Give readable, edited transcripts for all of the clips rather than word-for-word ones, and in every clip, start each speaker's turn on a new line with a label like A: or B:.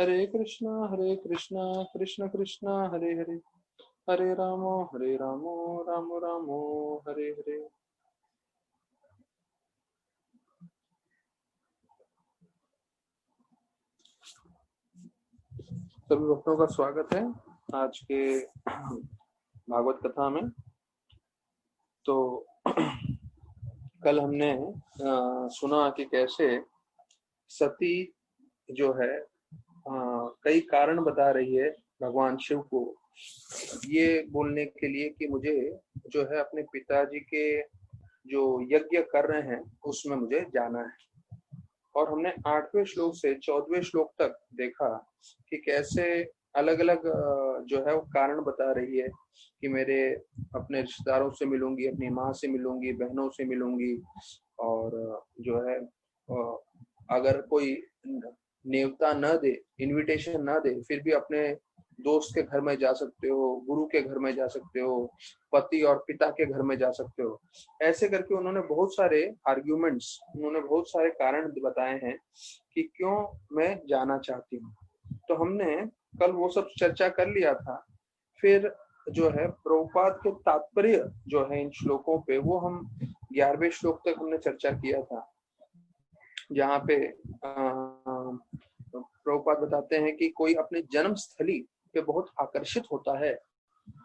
A: हरे कृष्णा कृष्ण कृष्ण हरे हरे, हरे रामो राम रामो हरे हरे। सभी भक्तों का स्वागत है आज के भागवत कथा में। तो कल हमने सुना कि कैसे सती जो है कई कारण बता रही है भगवान शिव को, ये बोलने के लिए कि मुझे जो है अपने पिताजी के जो यज्ञ कर रहे हैं उसमें मुझे जाना है। और हमने 8वें श्लोक से 14वें श्लोक तक देखा कि कैसे अलग अलग जो है वो कारण बता रही है कि मेरे अपने रिश्तेदारों से मिलूंगी, अपनी माँ से मिलूंगी, बहनों से मिलूंगी, और जो है अगर कोई नेवता न दे, इनविटेशन न दे, फिर भी अपने दोस्त के घर में जा सकते हो, गुरु के घर में जा सकते हो, पति और पिता के घर में जा सकते हो। ऐसे करके उन्होंने बहुत सारे आर्ग्यूमेंट्स, उन्होंने बहुत सारे कारण बताए हैं कि क्यों मैं जाना चाहती हूँ। तो हमने कल वो सब चर्चा कर लिया था। फिर जो है प्रभुपाद के तात्पर्य जो है इन श्लोकों पे, वो हम 11वें श्लोक तक हमने चर्चा किया था, जहाँ पे प्रभुपाद बताते हैं कि कोई अपने जन्म स्थली पे बहुत आकर्षित होता है,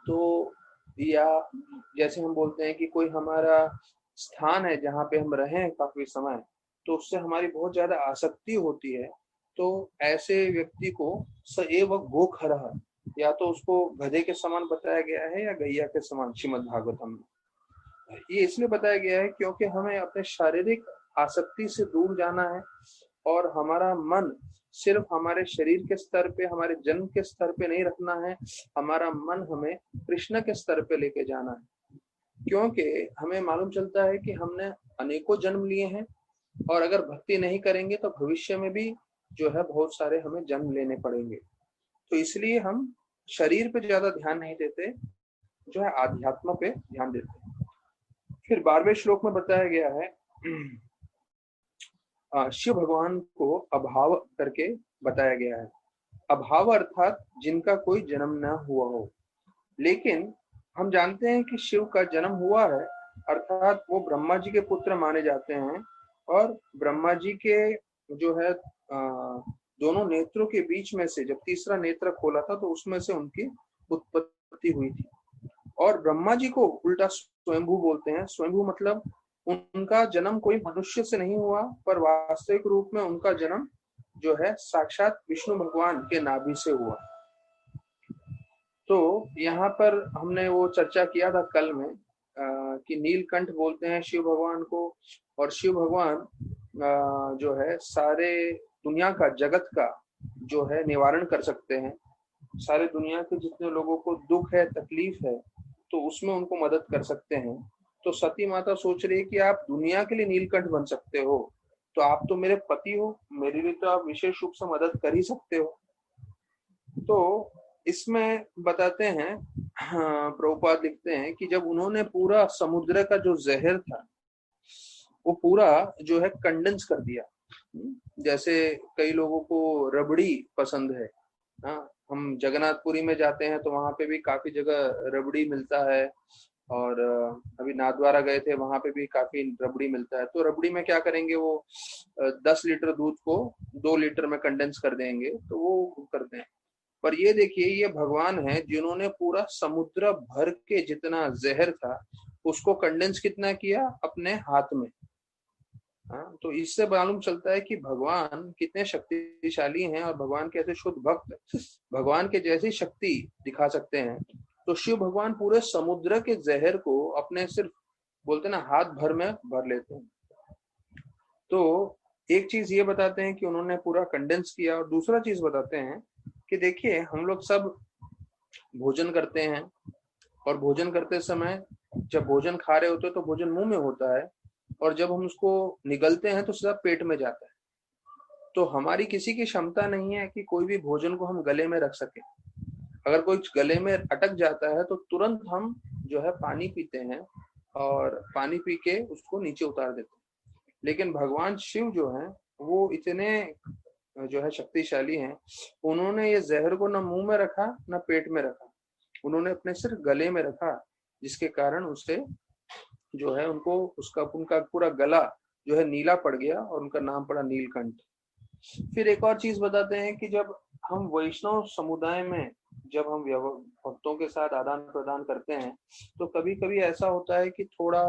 A: तो या जैसे हम बोलते हैं कि कोई हमारा स्थान है जहाँ पे हम रहें काफी समय, तो उससे हमारी बहुत ज्यादा आसक्ति होती है। तो ऐसे व्यक्ति को स एव गोखरः, या तो उसको गधे के समान बताया गया है या गैया के समान श्रीमद् भागवतम में। ये इसलिए बताया गया है क्योंकि हमें अपने शारीरिक आसक्ति से दूर जाना है और हमारा मन सिर्फ हमारे शरीर के स्तर पे, हमारे जन्म के स्तर पे नहीं रखना है। हमारा मन हमें कृष्ण के स्तर पे लेके जाना है, क्योंकि हमें मालूम चलता है कि हमने अनेकों जन्म लिए हैं और अगर भक्ति नहीं करेंगे तो भविष्य में भी जो है बहुत सारे हमें जन्म लेने पड़ेंगे। तो इसलिए हम शरीर पे ज्यादा ध्यान नहीं देते, जो है आध्यात्म पे ध्यान देते हैं। फिर 12वें श्लोक में बताया गया है शिव भगवान को अभाव करके बताया गया है। अभाव अर्थात जिनका कोई जन्म न हुआ हो, लेकिन हम जानते हैं कि शिव का जन्म हुआ है, अर्थात वो ब्रह्मा जी के पुत्र माने जाते हैं। और ब्रह्मा जी के जो है दोनों नेत्रों के बीच में से जब तीसरा नेत्र खोला था तो उसमें से उनकी उत्पत्ति हुई थी। और ब्रह्मा जी को उल्टा स्वयंभू बोलते हैं। स्वयंभू मतलब उनका जन्म कोई मनुष्य से नहीं हुआ, पर वास्तविक रूप में उनका जन्म जो है साक्षात विष्णु भगवान के नाभि से हुआ। तो यहाँ पर हमने वो चर्चा किया था कल में कि नीलकंठ बोलते हैं शिव भगवान को, और शिव भगवान जो है सारे दुनिया का, जगत का जो है निवारण कर सकते हैं। सारे दुनिया के जितने लोगों को दुख है, तकलीफ है, तो उसमें उनको मदद कर सकते हैं। तो सती माता सोच रही है कि आप दुनिया के लिए नीलकंठ बन सकते हो, तो आप तो मेरे पति हो, मेरे लिए तो आप विशेष रूप से मदद कर ही सकते हो। तो इसमें बताते हैं, हाँ, प्रभुपाद लिखते हैं कि जब उन्होंने पूरा समुद्र का जो जहर था वो पूरा जो है कंडेंस कर दिया। जैसे कई लोगों को रबड़ी पसंद है, हाँ, हम जगन्नाथपुरी में जाते हैं तो वहां पे भी काफी जगह रबड़ी मिलता है। और अभी नाथद्वारा गए थे, वहां पे भी काफी रबड़ी मिलता है। तो रबड़ी में क्या करेंगे, वो 10 लीटर दूध को 2 लीटर में कंडेंस कर देंगे, तो वो करते हैं। पर ये देखिए, ये भगवान है जिन्होंने पूरा समुद्र भर के जितना जहर था उसको कंडेंस कितना किया, अपने हाथ में। हाँ, तो इससे मालूम चलता है कि भगवान कितने शक्तिशाली हैं और भगवान के ऐसे शुद्ध भक्त भगवान के जैसी शक्ति दिखा सकते हैं। तो शिव भगवान पूरे समुद्र के जहर को अपने सिर्फ बोलते ना हाथ भर में भर लेते हैं। तो एक चीज ये बताते हैं कि उन्होंने पूरा कंडेंस किया, और दूसरा चीज बताते हैं कि देखिए हम लोग सब भोजन करते हैं, और भोजन करते समय जब भोजन खा रहे होते हैं तो भोजन मुंह में होता है, और जब हम उसको निगलते हैं तो सीधा पेट में जाता है। तो हमारी किसी की क्षमता नहीं है कि कोई भी भोजन को हम गले में रख सके। अगर कोई गले में अटक जाता है तो तुरंत हम जो है पानी पीते हैं, और पानी पी के उसको नीचे उतार देते हैं। लेकिन भगवान शिव जो है वो इतने जो है शक्तिशाली हैं, उन्होंने ये जहर को न मुंह में रखा न पेट में रखा, उन्होंने अपने सिर्फ गले में रखा, जिसके कारण उससे जो है उनको उनका पूरा गला जो है नीला पड़ गया और उनका नाम पड़ा नीलकंठ। फिर एक और चीज बताते हैं कि जब हम वैष्णव समुदाय में जब हम भक्तों के साथ आदान प्रदान करते हैं, तो कभी कभी ऐसा होता है कि थोड़ा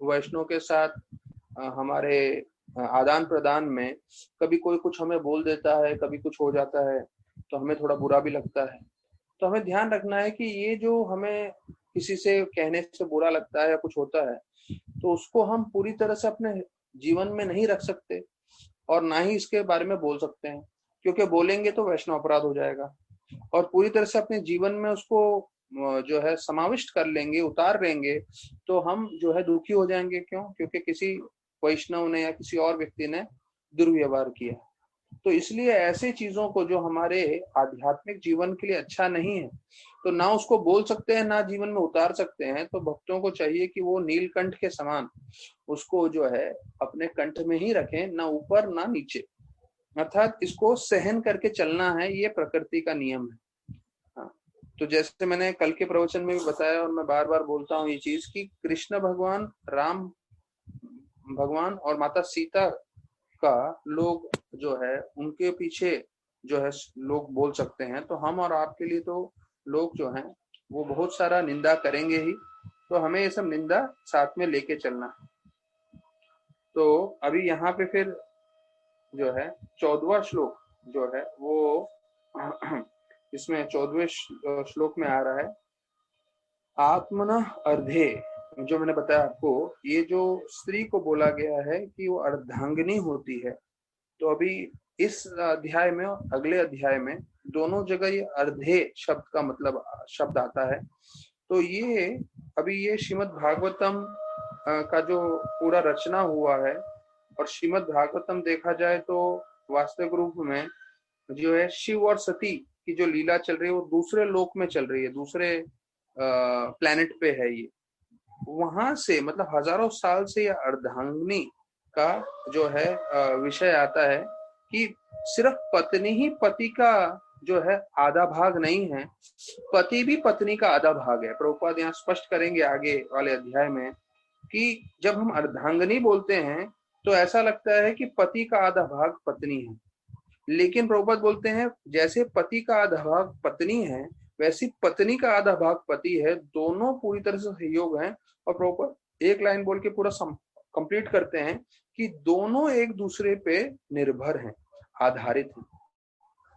A: वैष्णव के साथ हमारे आदान प्रदान में कभी कोई कुछ हमें बोल देता है, कभी कुछ हो जाता है, तो हमें थोड़ा बुरा भी लगता है। तो हमें ध्यान रखना है कि ये जो हमें किसी से कहने से बुरा लगता है या कुछ होता है, तो उसको हम पूरी तरह से अपने जीवन में नहीं रख सकते और ना ही इसके बारे में बोल सकते हैं, क्योंकि बोलेंगे तो वैष्णव अपराध हो जाएगा। और पूरी तरह से अपने जीवन में उसको जो है समाविष्ट कर लेंगे, उतार लेंगे, तो हम जो है दुखी हो जाएंगे। क्यों? क्योंकि किसी वैष्णव ने या किसी और व्यक्ति ने दुर्व्यवहार किया। तो इसलिए ऐसे चीजों को जो हमारे आध्यात्मिक जीवन के लिए अच्छा नहीं है, तो ना उसको बोल सकते हैं ना जीवन में उतार सकते हैं। तो भक्तों को चाहिए कि वो नीलकंठ के समान उसको जो है अपने कंठ में ही रखें, ना ऊपर ना नीचे, अर्थात इसको सहन करके चलना है, ये प्रकृति का नियम है। हाँ, तो जैसे मैंने कल के प्रवचन में भी बताया और मैं बार बार बोलता हूँ ये चीज कि कृष्ण भगवान, राम भगवान और माता सीता का लोग जो है उनके पीछे जो है लोग बोल सकते हैं, तो हम और आपके लिए तो लोग जो हैं वो बहुत सारा निंदा करेंगे ही, तो हमें ये सब निंदा साथ में लेके चलना है। तो अभी यहाँ पे फिर जो है 14वां श्लोक जो है वो इसमें 14वें श्लोक में आ रहा है, आत्मना अर्धे। जो मैंने बताया आपको, ये जो स्त्री को बोला गया है कि वो अर्धांगिनी होती है, तो अभी इस अध्याय में और अगले अध्याय में दोनों जगह ये अर्धे शब्द का मतलब शब्द आता है। तो ये अभी ये श्रीमद् भागवतम का जो पूरा रचना हुआ है, और श्रीमद् भागवतम देखा जाए तो वास्तविक रूप में जो है शिव और सती की जो लीला चल रही है वो दूसरे लोक में चल रही है, दूसरे प्लेनेट पे है ये। वहां से मतलब हजारों साल से यह अर्धांगिनी का जो है विषय आता है कि सिर्फ पत्नी ही पति का जो है आधा भाग नहीं है, पति भी पत्नी का आधा भाग है। प्रभुपाद यहाँ स्पष्ट करेंगे आगे वाले अध्याय में कि जब हम अर्धांगिनी बोलते हैं तो ऐसा लगता है कि पति का आधा भाग पत्नी है, लेकिन प्रभुपाद बोलते हैं जैसे पति का आधा भाग पत्नी है वैसी पत्नी का आधा भाग पति है, दोनों पूरी तरह से सहयोग हैं। और प्रभुपाद एक लाइन बोल के पूरा कंप्लीट करते हैं कि दोनों एक दूसरे पे निर्भर हैं, आधारित हैं,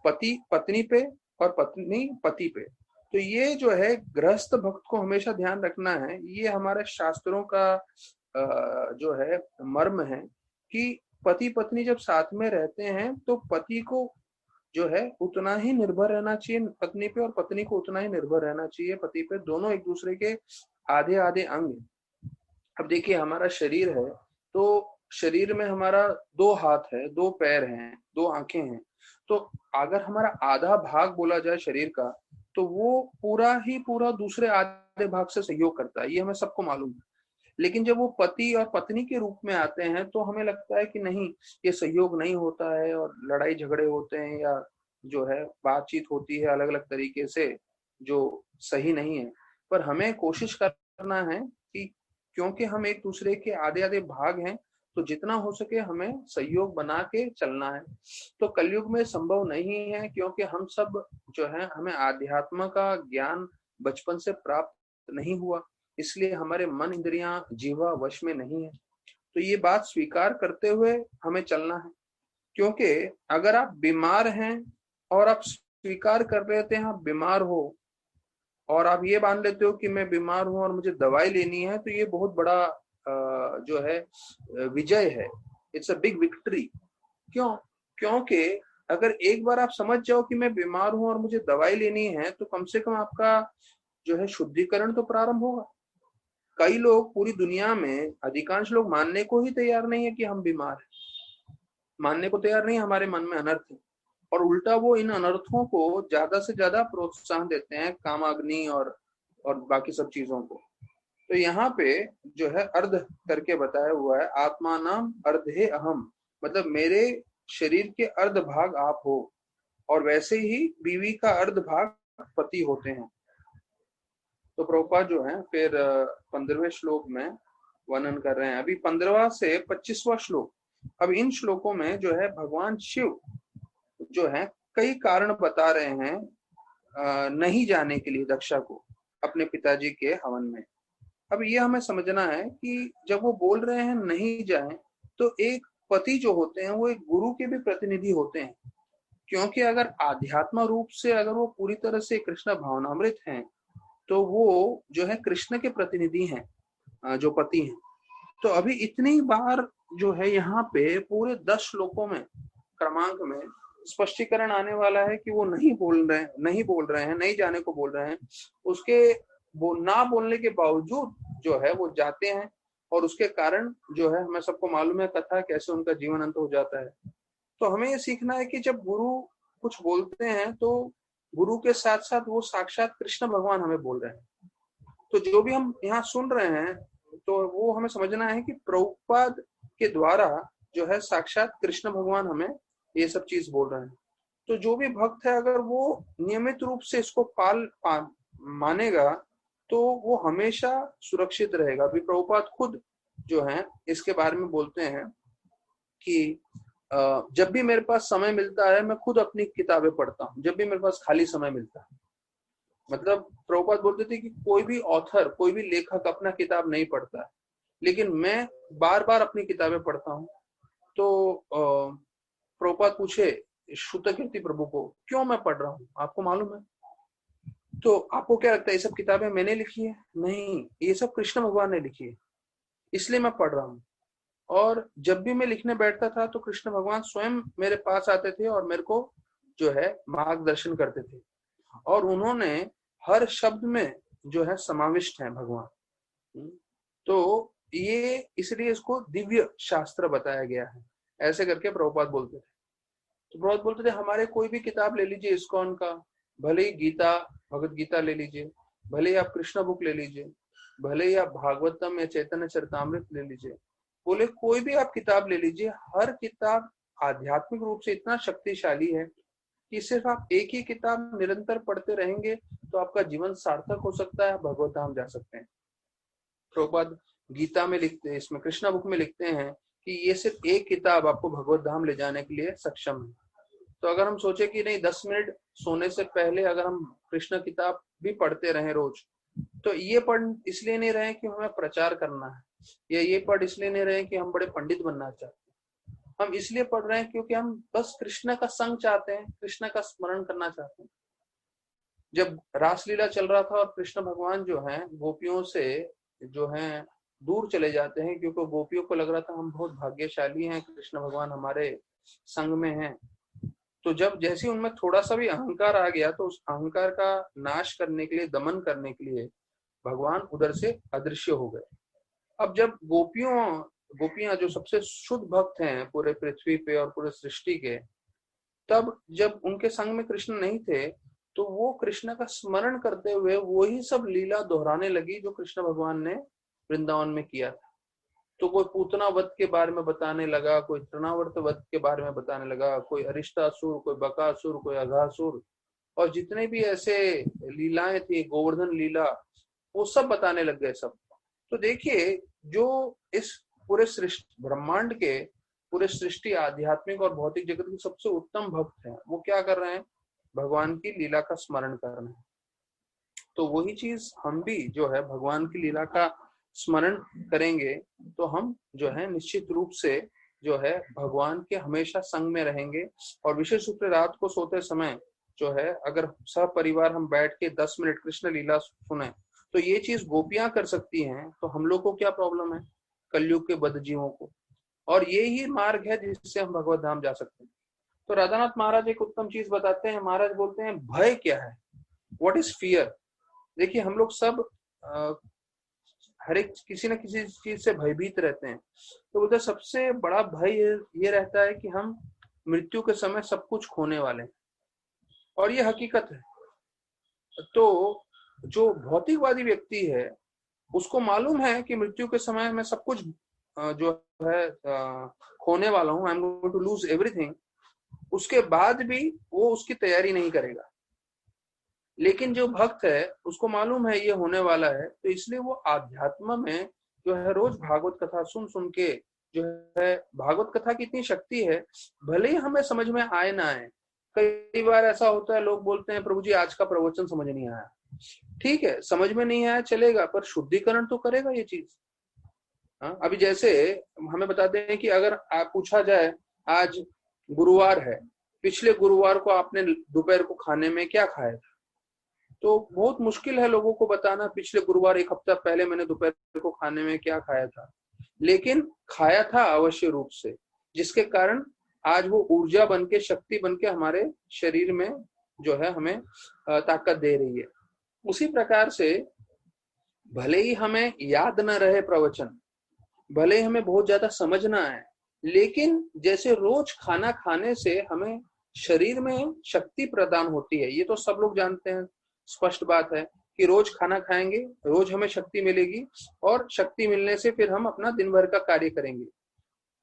A: पति पत्नी पे और पत्नी पति पे। तो ये जो है गृहस्थ भक्त को हमेशा ध्यान रखना है, ये हमारे शास्त्रों का जो है मर्म है कि पति पत्नी जब साथ में रहते हैं तो पति को जो है उतना ही निर्भर रहना चाहिए पत्नी पे, और पत्नी को उतना ही निर्भर रहना चाहिए पति पे। दोनों एक दूसरे के आधे आधे अंग। अब देखिए हमारा शरीर है, तो शरीर में हमारा 2 हाथ है, 2 पैर हैं, 2 आंखें हैं। तो अगर हमारा आधा भाग बोला जाए शरीर का, तो वो पूरा ही पूरा दूसरे आधे भाग से सहयोग करता है, ये हमें सबको मालूम है। लेकिन जब वो पति और पत्नी के रूप में आते हैं तो हमें लगता है कि नहीं, ये सहयोग नहीं होता है और लड़ाई झगड़े होते हैं, या जो है बातचीत होती है अलग अलग तरीके से जो सही नहीं है। पर हमें कोशिश करना है कि क्योंकि हम एक दूसरे के आधे आधे भाग हैं, तो जितना हो सके हमें सहयोग बना के चलना है। तो कलयुग में संभव नहीं है, क्योंकि हम सब जो है हमें आध्यात्म का ज्ञान बचपन से प्राप्त नहीं हुआ, इसलिए हमारे मन इंद्रियां जीवा वश में नहीं है। तो ये बात स्वीकार करते हुए हमें चलना है, क्योंकि अगर आप बीमार हैं और आप स्वीकार कर रहे थे आप बीमार हो, और आप ये मान लेते हो कि मैं बीमार हूं और मुझे दवाई लेनी है, तो ये बहुत बड़ा जो है विजय है। It's a big victory. क्यों? क्योंकि अगर एक बार आप समझ जाओ कि मैं बीमार हूं और मुझे दवाई लेनी है, तो कम से कम आपका जो है शुद्धिकरण तो प्रारंभ होगा। कई लोग पूरी दुनिया में अधिकांश लोग मानने को ही तैयार नहीं है कि हम बीमार हैं, मानने को तैयार नहीं, हमारे मन में अनर्थ है, और उल्टा वो इन अनर्थों को ज्यादा से ज्यादा प्रोत्साहन देते हैं, कामाग्नि और बाकी सब चीजों को। तो यहाँ पे जो है अर्ध करके बताया हुआ है, आत्मा नाम अर्धे अहम, मतलब मेरे शरीर के अर्ध भाग आप हो, और वैसे ही बीवी का अर्ध भाग पति होते हैं। तो प्रभुपाद जो है फिर 15वें श्लोक में वर्णन कर रहे हैं। अभी 15वां से 25वां श्लोक। अब इन श्लोकों में जो है भगवान शिव जो है कई कारण बता रहे हैं नहीं जाने के लिए दक्षा को अपने पिताजी के हवन में। अब ये हमें समझना है कि जब वो बोल रहे हैं नहीं जाएं, तो एक पति जो होते हैं वो एक गुरु के भी प्रतिनिधि होते हैं, क्योंकि अगर आध्यात्म रूप से अगर वो पूरी तरह से कृष्ण भावनामृत हैं, तो वो जो है कृष्ण के प्रतिनिधि हैं, जो पति हैं। तो अभी इतनी बार जो है यहाँ पे पूरे 10 श्लोकों में क्रमांक में स्पष्टीकरण आने वाला है कि वो नहीं बोल रहे हैं, नहीं जाने को बोल रहे हैं। उसके वो ना बोलने के बावजूद जो है वो जाते हैं, और उसके कारण जो है हमें सबको मालूम है कथा कैसे उनका जीवन अंत हो जाता है। तो हमें ये सीखना है कि जब गुरु कुछ बोलते हैं तो गुरु के साथ साथ वो साक्षात कृष्ण भगवान हमें बोल रहे हैं। तो जो भी हम यहाँ सुन रहे हैं तो वो हमें समझना है कि प्रभुपाद के द्वारा जो है साक्षात कृष्ण भगवान हमें ये सब चीज बोल रहे हैं। तो जो भी भक्त है अगर वो नियमित रूप से इसको मानेगा तो वो हमेशा सुरक्षित रहेगा। अभी प्रभुपाद खुद जो है इसके बारे में बोलते हैं कि जब भी मेरे पास समय मिलता है मैं खुद अपनी किताबें पढ़ता हूँ, जब भी मेरे पास खाली समय मिलता है। मतलब प्रभुपाद बोलते थे कि कोई भी ऑथर, कोई भी लेखक अपना किताब नहीं पढ़ता है, लेकिन मैं बार बार अपनी किताबें पढ़ता हूँ। तो प्रभुपाद पूछे श्रुतकीर्ति प्रभु को, क्यों मैं पढ़ रहा हूँ, आपको मालूम है? तो आपको क्या लगता है ये सब किताबें मैंने लिखी है? नहीं, ये सब कृष्ण भगवान ने लिखी है, इसलिए मैं पढ़ रहा हूँ। और जब भी मैं लिखने बैठता था तो कृष्ण भगवान स्वयं मेरे पास आते थे और मेरे को जो है मार्गदर्शन करते थे, और उन्होंने हर शब्द में जो है समाविष्ट है भगवान। तो ये इसलिए इसको दिव्य शास्त्र बताया गया है, ऐसे करके प्रभुपाद बोलते थे। तो प्रभुपाद बोलते थे हमारे कोई भी किताब ले लीजिए इस्कॉन का, भले ही गीता, भगवत गीता ले लीजिए, भले ही आप कृष्ण बुक ले लीजिए, भले ही आप भागवतम या चैतन्य चरितामृत ले लीजिए, बोले कोई भी आप किताब ले लीजिए, हर किताब आध्यात्मिक रूप से इतना शक्तिशाली है कि सिर्फ आप एक ही किताब निरंतर पढ़ते रहेंगे तो आपका जीवन सार्थक हो सकता है, भगवत धाम जा सकते हैं। प्रभुपाद गीता में लिखते हैं, इसमें कृष्णा बुक में लिखते हैं कि ये सिर्फ एक किताब आपको भगवत धाम ले जाने के लिए सक्षम है। तो अगर हम सोचे कि नहीं 10 मिनट सोने से पहले अगर हम कृष्ण किताब भी पढ़ते रहे रोज, तो ये पढ़ इसलिए नहीं रहे कि हमें प्रचार करना है, या ये पढ़ इसलिए नहीं रहे कि हम बड़े पंडित बनना चाहते हैं, हम इसलिए पढ़ रहे हैं क्योंकि हम बस कृष्ण का संग चाहते हैं, कृष्ण का स्मरण करना चाहते हैं। जब रासलीला चल रहा था और कृष्ण भगवान जो है गोपियों से जो है दूर चले जाते हैं, क्योंकि गोपियों को लग रहा था हम बहुत भाग्यशाली हैं, कृष्ण भगवान हमारे संग में हैं। तो जब जैसे उनमें थोड़ा सा भी अहंकार आ गया तो उस अहंकार का नाश करने के लिए, दमन करने के लिए भगवान उधर से अदृश्य हो गए। अब जब गोपियां जो सबसे शुद्ध भक्त हैं पूरे पृथ्वी पे और पूरे सृष्टि के, तब जब उनके संग में कृष्ण नहीं थे तो वो कृष्ण का स्मरण करते हुए वही सब लीला दोहराने लगी जो कृष्ण भगवान ने वृंदावन में किया था। तो कोई पूतना वध के बारे में बताने लगा, कोई तृणावर्त वध के बारे में बताने लगा, कोई अरिष्टासुर, कोई बकासुर, कोई अघासुर, और जितने भी ऐसे लीलाएं थी, गोवर्धन लीला, वो सब बताने लग गए सब। तो देखिए जो इस पूरे सृष्टि ब्रह्मांड के पूरे सृष्टि आध्यात्मिक और भौतिक जगत के सबसे उत्तम भक्त हैं, वो क्या कर रहे हैं? भगवान की लीला का स्मरण कर रहे हैं। तो वही चीज हम भी जो है भगवान की लीला का स्मरण करेंगे तो हम जो है निश्चित रूप से जो है भगवान के हमेशा संग में रहेंगे। और विशेष रूप से रात को सोते समय जो है अगर सब परिवार हम बैठ के 10 मिनट कृष्ण लीला सुने, तो ये चीज गोपियां कर सकती हैं, तो हम लोग को क्या प्रॉब्लम है कलयुग के बद्ध जीवों को? और ये ही मार्ग है जिससे हम भगवत धाम जा सकते हैं। तो राधानाथ महाराज एक उत्तम चीज बताते हैं। महाराज बोलते हैं भय क्या है, व्हाट इज फियर। देखिए हम लोग सब हर एक किसी न किसी चीज से भयभीत रहते हैं। तो बोलते सबसे बड़ा भय ये रहता है कि हम मृत्यु के समय सब कुछ खोने वाले हैं, और ये हकीकत है। तो जो भौतिकवादी व्यक्ति है उसको मालूम है कि मृत्यु के समय मैं सब कुछ जो है खोने वाला हूँ, I am going to lose everything, उसके बाद भी वो उसकी तैयारी नहीं करेगा। लेकिन जो भक्त है उसको मालूम है ये होने वाला है, तो इसलिए वो आध्यात्म में जो है रोज भागवत कथा सुन सुन के जो है, भागवत कथा की इतनी शक्ति है, भले ही हमें समझ में आए ना आए। कई बार ऐसा होता है, लोग बोलते हैं प्रभु जी आज का प्रवचन समझ नहीं आया। ठीक है, समझ में नहीं आया चलेगा, पर शुद्धिकरण तो करेगा ये चीज। अभी जैसे हमें बताते हैं कि अगर आप पूछा जाए आज गुरुवार है, पिछले गुरुवार को आपने दोपहर को खाने में क्या खाया था, तो बहुत मुश्किल है लोगों को बताना पिछले गुरुवार एक हफ्ता पहले मैंने दोपहर को खाने में क्या खाया था। लेकिन खाया था अवश्य रूप से, जिसके कारण आज वो ऊर्जा बन के, शक्ति बन के हमारे शरीर में जो है हमें ताकत दे रही है। उसी प्रकार से भले ही हमें याद न रहे प्रवचन, भले ही हमें बहुत ज्यादा समझ ना आए, लेकिन जैसे रोज खाना खाने से हमें शरीर में शक्ति प्रदान होती है, ये तो सब लोग जानते हैं, स्पष्ट बात है कि रोज खाना खाएंगे रोज हमें शक्ति मिलेगी, और शक्ति मिलने से फिर हम अपना दिन भर का कार्य करेंगे।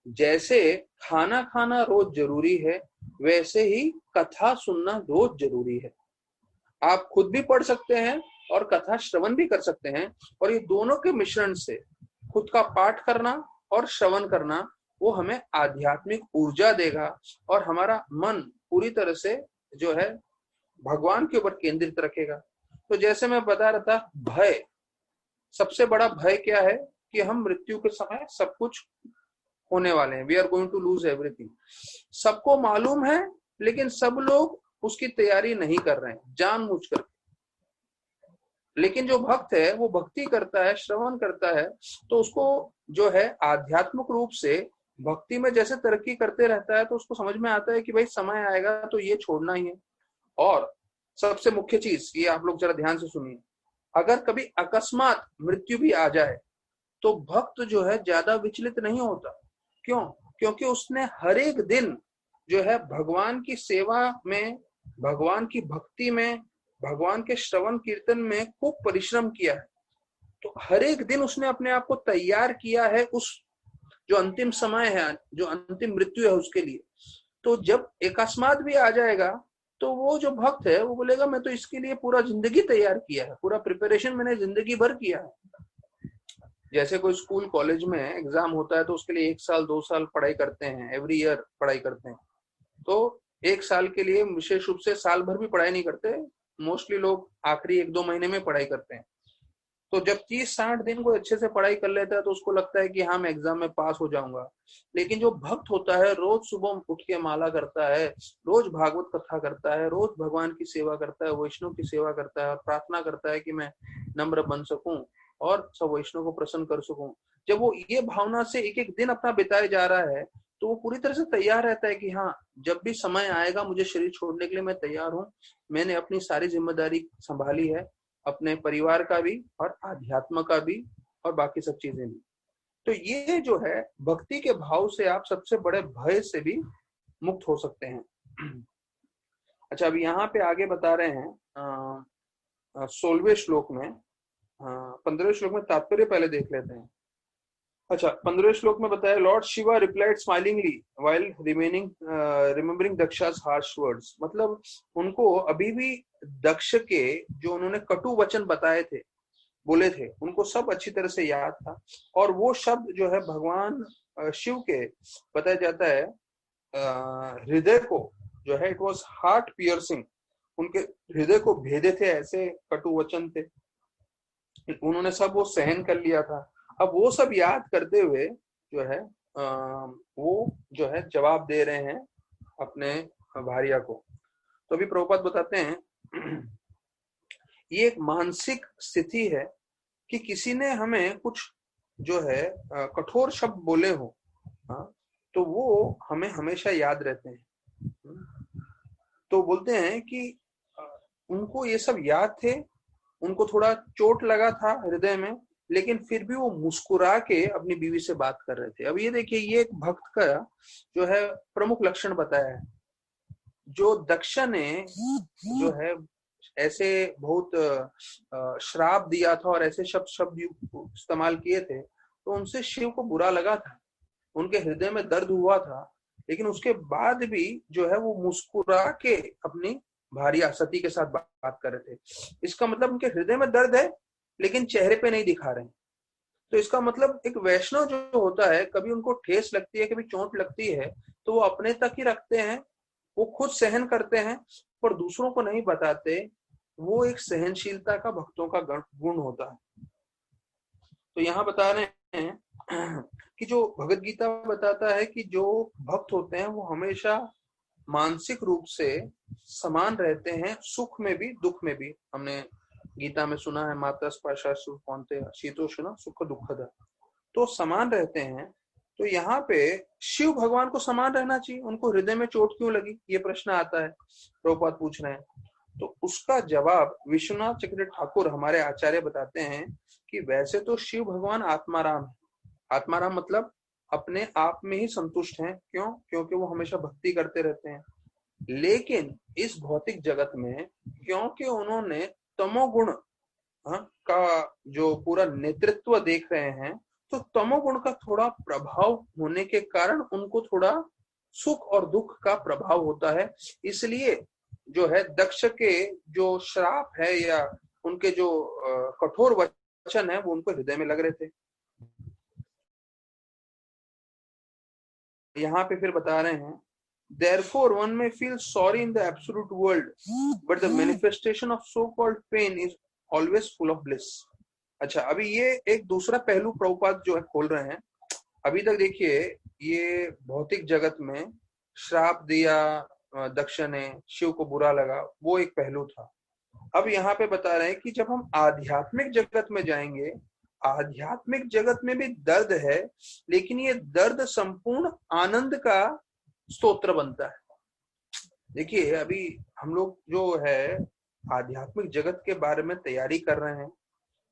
A: जैसे खाना खाना रोज जरूरी है, वैसे ही कथा सुनना रोज जरूरी है। आप खुद भी पढ़ सकते हैं और कथा श्रवण भी कर सकते हैं, और ये दोनों के मिश्रण से खुद का पाठ करना और श्रवण करना वो हमें आध्यात्मिक ऊर्जा देगा, और हमारा मन पूरी तरह से जो है भगवान के ऊपर केंद्रित रखेगा। तो जैसे मैं बता रहा था, भय, सबसे बड़ा भय क्या है कि हम मृत्यु के समय सब कुछ होने वाले हैं, we are going to lose everything. सबको मालूम है, लेकिन सब लोग उसकी तैयारी नहीं कर रहे हैं जानबूझकर। लेकिन जो भक्त है वो भक्ति करता है, श्रवण करता है, तो उसको जो है आध्यात्मिक रूप से भक्ति में जैसे तरक्की करते रहता है, तो उसको समझ में आता है कि भाई समय आएगा तो ये छोड़ना ही है। और सबसे मुख्य चीज ये आप लोग जरा ध्यान से सुनिए, अगर कभी अकस्मात मृत्यु भी आ जाए तो भक्त जो है ज्यादा विचलित नहीं होता। क्यों? क्योंकि उसने हर एक दिन जो है भगवान की सेवा में, भगवान की भक्ति में, भगवान के श्रवण कीर्तन में खूब परिश्रम किया है। तो हर एक दिन उसने अपने आप को तैयार किया है उस जो अंतिम समय है, जो अंतिम मृत्यु है उसके लिए। तो जब अकस्मात भी आ जाएगा तो वो जो भक्त है वो बोलेगा मैं तो इसके लिए पूरा जिंदगी तैयार किया है, पूरा प्रिपरेशन मैंने जिंदगी भर किया है। जैसे कोई स्कूल कॉलेज में एग्जाम होता है तो उसके लिए 1 साल 2 साल पढ़ाई करते हैं, एवरी ईयर पढ़ाई करते हैं। तो 1 साल के लिए विशेष रूप से साल भर भी पढ़ाई नहीं करते, मोस्टली लोग आखिरी 1-2 महीने में पढ़ाई करते हैं। तो जब 30-60 दिन को अच्छे से पढ़ाई कर लेता है तो उसको लगता है कि हाँ मैं एग्जाम में पास हो जाऊंगा। लेकिन जो भक्त होता है रोज सुबह उठ के माला करता है, रोज भागवत कथा करता है, रोज भगवान की सेवा करता है, वैष्णव की सेवा करता है, और प्रार्थना करता है कि मैं नम्र बन सकूं और सब वैष्णव को प्रसन्न कर सकूं। जब वो ये भावना से एक एक दिन अपना बिताए जा रहा है तो वो पूरी तरह से तैयार रहता है कि हाँ जब भी समय आएगा मुझे शरीर छोड़ने के लिए मैं तैयार हूँ, मैंने अपनी सारी जिम्मेदारी संभाली है, अपने परिवार का भी और आध्यात्म का भी और बाकी सब चीजें भी। तो ये जो है भक्ति के भाव से आप सबसे बड़े भय से भी मुक्त हो सकते हैं। अच्छा, अभी यहाँ पे आगे बता रहे हैं 16वें श्लोक में, 15वें श्लोक में तात्पर्य पहले देख लेते हैं। अच्छा, 15वें श्लोक में बताया, Lord Shiva replied smilingly while remembering Daksha's harsh words। मतलब उनको अभी भी दक्ष के जो उन्होंने कटु वचन बताए थे, बोले थे, उनको सब अच्छी तरह से याद था। और वो शब्द जो है भगवान शिव के बताया जाता है हृदय को जो है, इट वॉज हार्ट पियर्सिंग, उनके हृदय को भेदे थे, ऐसे कटु वचन थे, उन्होंने सब वो सहन कर लिया था। अब वो सब याद करते हुए जो है वो जो है जवाब दे रहे हैं अपने भार्या को। तो अभी प्रभुपाद बताते हैं ये एक मानसिक स्थिति है कि किसी ने हमें कुछ जो है कठोर शब्द बोले हो, तो वो हमें हमेशा याद रहते हैं। तो बोलते हैं कि उनको ये सब याद थे, उनको थोड़ा चोट लगा था हृदय में, लेकिन फिर भी वो मुस्कुरा के अपनी बीवी से बात कर रहे थे। अब ये देखिए, ये एक भक्त का जो है प्रमुख लक्षण बताया है। जो दक्ष ने जो है ऐसे बहुत श्राप दिया था और ऐसे शब्द इस्तेमाल किए थे, तो उनसे शिव को बुरा लगा था, उनके हृदय में दर्द हुआ था, लेकिन उसके बाद भी जो है वो मुस्कुरा के अपनी भार्या सती के साथ बात कर रहे थे। इसका मतलब उनके हृदय में दर्द है लेकिन चेहरे पे नहीं दिखा रहे हैं। तो इसका मतलब एक वैष्णव जो होता है, कभी उनको ठेस लगती है, कभी चोट लगती है, तो वो अपने तक ही रखते हैं, वो खुद सहन करते हैं पर दूसरों को नहीं बताते। वो एक सहनशीलता का भक्तों का गुण होता है। तो यहाँ बता रहे हैं कि जो भगवत गीता बताता है कि जो भक्त होते हैं वो हमेशा मानसिक रूप से समान रहते हैं, सुख में भी दुख में भी। हमने गीता में सुना है, माता स्पर्शा सुख कौनते शीतोष्ण सुख दुखद, तो समान रहते हैं। तो यहाँ पे शिव भगवान को समान रहना चाहिए, उनको हृदय में चोट क्यों लगी, ये प्रश्न आता है, प्रभुपाद पूछ रहे हैं। तो उसका जवाब विश्वनाथ चक्रवर्ती ठाकुर हमारे आचार्य बताते हैं कि वैसे तो शिव भगवान आत्माराम है। आत्माराम मतलब अपने आप में ही संतुष्ट हैं। क्यों? क्योंकि वो हमेशा भक्ति करते रहते हैं। लेकिन इस भौतिक जगत में क्योंकि उन्होंने तमोगुण का जो पूरा नेतृत्व देख रहे हैं, तो तमोगुण का थोड़ा प्रभाव होने के कारण उनको थोड़ा सुख और दुख का प्रभाव होता है। इसलिए जो है दक्ष के जो श्राप है या उनके जो कठोर वचन है वो उनको हृदय में लग रहे थे। यहाँ पे फिर बता रहे हैं, therefore one may feel sorry in the absolute world, but the manifestation of so-called pain is always full of bliss। अच्छा, अभी ये एक दूसरा पहलू प्रभुपाद जो है खोल रहे हैं। अभी तक देखिए, ये भौतिक जगत में श्राप दिया दक्ष ने, शिव को बुरा लगा, वो एक पहलू था। अब यहाँ पे बता रहे हैं कि जब हम आध्यात्मिक जगत में जाएंगे, आध्यात्मिक जगत में भी दर्द है, लेकिन ये दर्द संपूर्ण आनंद का स्तोत्र बनता है। देखिए, अभी हम लोग जो है आध्यात्मिक जगत के बारे में तैयारी कर रहे हैं,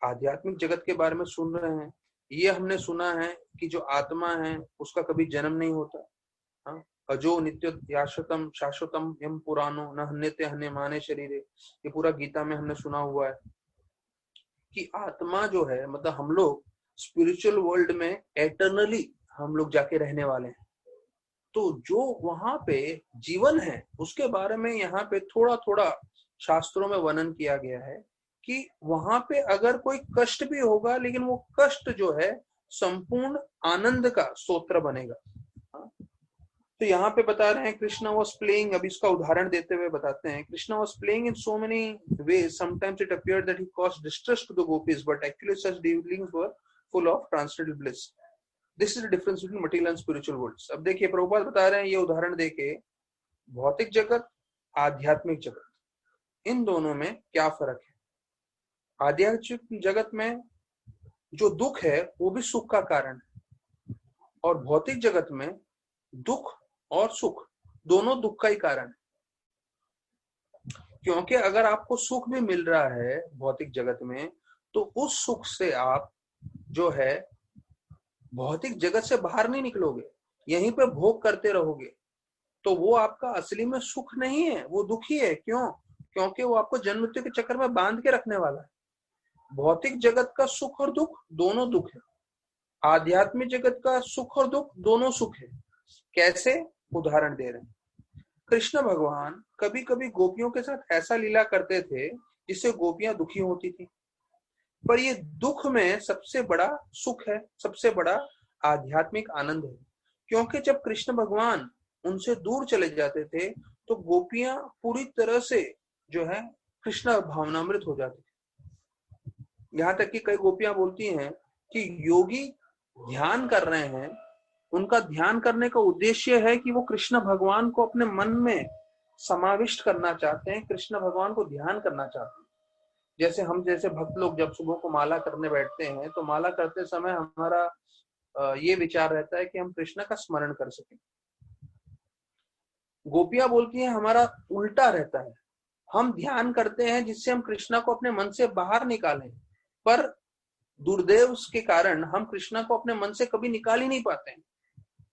A: आध्यात्मिक जगत के बारे में सुन रहे हैं। ये हमने सुना है कि जो आत्मा है उसका कभी जन्म नहीं होता। हाँ, अजो नित्य शाश्वतम शाश्वतम यम पुरानो न हन्यते हन्यमाने शरीरे, ये पूरा गीता में हमने सुना हुआ है कि आत्मा जो है, मतलब हम लोग स्पिरिचुअल वर्ल्ड में एटर्नली हम लोग जाके रहने वाले हैं। तो जो वहां पे जीवन है उसके बारे में यहाँ पे थोड़ा थोड़ा शास्त्रों में वर्णन किया गया है कि वहां पे अगर कोई कष्ट भी होगा, लेकिन वो कष्ट जो है संपूर्ण आनंद का स्तोत्र बनेगा। तो यहाँ पे बता रहे हैं कृष्णा वॉज प्लेइंग, अब इसका उदाहरण देते हुए बताते हैं, Krishna was playing in so many ways, sometimes it appeared that he caused distress to the gopis, but actually such dealings were full of transcendental bliss. This is the difference between material and spiritual worlds. अब देखिए, प्रभुपाद बता रहे हैं ये उदाहरण देके, भौतिक जगत, आध्यात्मिक जगत, इन दोनों में क्या फर्क है। आध्यात्मिक जगत में जो दुख है वो भी सुख का कारण है, और भौतिक जगत में दुख और सुख दोनों दुख का ही कारण है। क्योंकि अगर आपको सुख भी मिल रहा है भौतिक जगत में, तो उस सुख से आप जो है भौतिक जगत से बाहर नहीं निकलोगे, यहीं पे भोग करते रहोगे। तो वो आपका असली में सुख नहीं है, वो दुख ही है। क्यों? क्योंकि वो आपको जन्म मृत्यु के चक्कर में बांध के रखने वाला है। भौतिक जगत का सुख और दुख दोनों दुख है, आध्यात्मिक जगत का सुख और दुख दोनों सुख है। कैसे? उदाहरण दे रहे हैं, कृष्ण भगवान कभी कभी गोपियों के साथ ऐसा लीला करते थे जिससे गोपियां दुखी होती थी, पर ये दुख में सबसे बड़ा सुख है, सबसे बड़ा आध्यात्मिक आनंद है। क्योंकि जब कृष्ण भगवान उनसे दूर चले जाते थे तो गोपियां पूरी तरह से जो है कृष्ण भावनामृत हो जाती थी। यहाँ तक कि कई गोपियां बोलती हैं कि योगी ध्यान कर रहे हैं, उनका ध्यान करने का उद्देश्य है कि वो कृष्ण भगवान को अपने मन में समाविष्ट करना चाहते हैं, कृष्ण भगवान को ध्यान करना चाहते हैं। जैसे हम जैसे भक्त लोग जब सुबह को माला करने बैठते हैं, तो माला करते समय हमारा ये विचार रहता है कि हम कृष्ण का स्मरण कर सकें। गोपियां बोलती हैं हमारा उल्टा रहता है, हम ध्यान करते हैं जिससे हम कृष्णा को अपने मन से बाहर निकालें, पर दुर्दैव के कारण हम कृष्णा को अपने मन से कभी निकाल ही नहीं पाते हैं।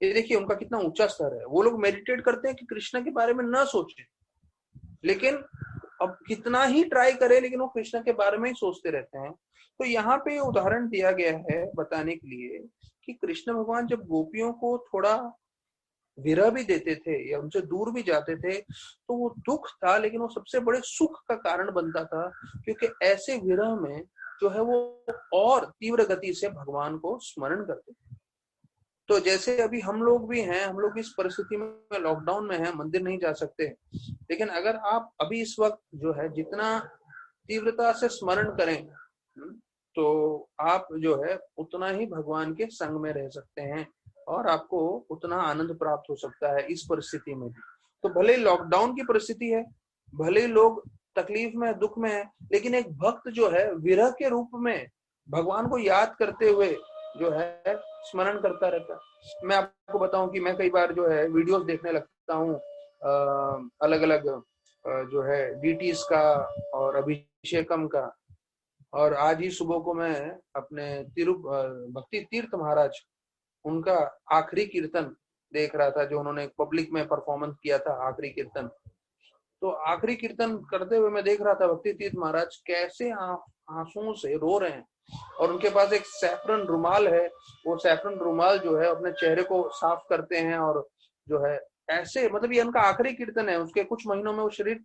A: ये देखिए उनका कितना ऊंचा स्तर है। वो लोग मेडिटेट करते हैं कि कृष्ण के बारे में न सोचें, लेकिन अब कितना ही ट्राई करे लेकिन वो कृष्ण के बारे में ही सोचते रहते हैं। तो यहाँ पे उदाहरण दिया गया है बताने के लिए कि कृष्ण भगवान जब गोपियों को थोड़ा विरह भी देते थे या उनसे दूर भी जाते थे तो वो दुख था, लेकिन वो सबसे बड़े सुख का कारण बनता था, क्योंकि ऐसे विरह में जो है वो और तीव्र गति से भगवान को स्मरण करते थे। तो जैसे अभी हम लोग भी हैं, हम लोग इस परिस्थिति में लॉकडाउन में हैं, मंदिर नहीं जा सकते, लेकिन अगर आप अभी इस वक्त जो है जितना तीव्रता से स्मरण करें तो आप जो है उतना ही भगवान के संग में रह सकते हैं और आपको उतना आनंद प्राप्त हो सकता है इस परिस्थिति में भी। तो भले लॉकडाउन की परिस्थिति है, भले लोग तकलीफ में दुख में है, लेकिन एक भक्त जो है विरह के रूप में भगवान को याद करते हुए जो है स्मरण करता रहता है। मैं आपको बताऊं कि मैं कई बार जो है वीडियोस देखने लगता हूँ अलग अलग जो है डीटीज का और अभिषेकम का। और आज ही सुबह को मैं अपने भक्ति तीर्थ महाराज उनका आखिरी कीर्तन देख रहा था, जो उन्होंने पब्लिक में परफॉर्मेंस किया था आखिरी कीर्तन। तो आखिरी कीर्तन करते हुए मैं देख रहा था भक्ति तीर्थ महाराज कैसे आंसुओं से रो रहे हैं, और उनके पास एक सैफरन रुमाल है, वो सैफरन रुमाल जो है अपने चेहरे को साफ करते हैं और जो है ऐसे, मतलब ये उनका आखिरी कीर्तन है, उसके कुछ महीनों में वो शरीर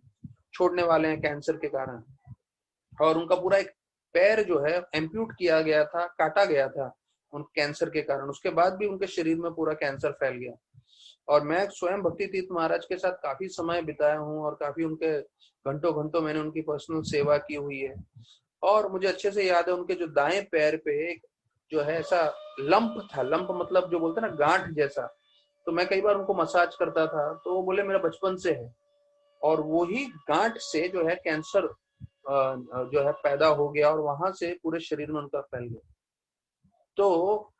A: छोड़ने वाले हैं कैंसर के कारण। और उनका पूरा एक पैर जो है एम्प्यूट किया गया था, काटा गया था उन कैंसर के कारण, उसके बाद भी उनके शरीर में पूरा कैंसर फैल गया। और मैं स्वयं भक्ति तीर्थ महाराज के साथ काफी समय बिताया हूँ और काफी उनके घंटों घंटों मैंने उनकी पर्सनल सेवा की हुई है। और मुझे अच्छे से याद है उनके जो दाएं पैर पे एक जो है ऐसा लंप था, लंप मतलब जो बोलते हैं ना गांठ जैसा, तो मैं कई बार उनको मसाज करता था तो वो बोले मेरा बचपन से है, और वही गांठ से जो है कैंसर जो है पैदा हो गया और वहां से पूरे शरीर में उनका फैल गया। तो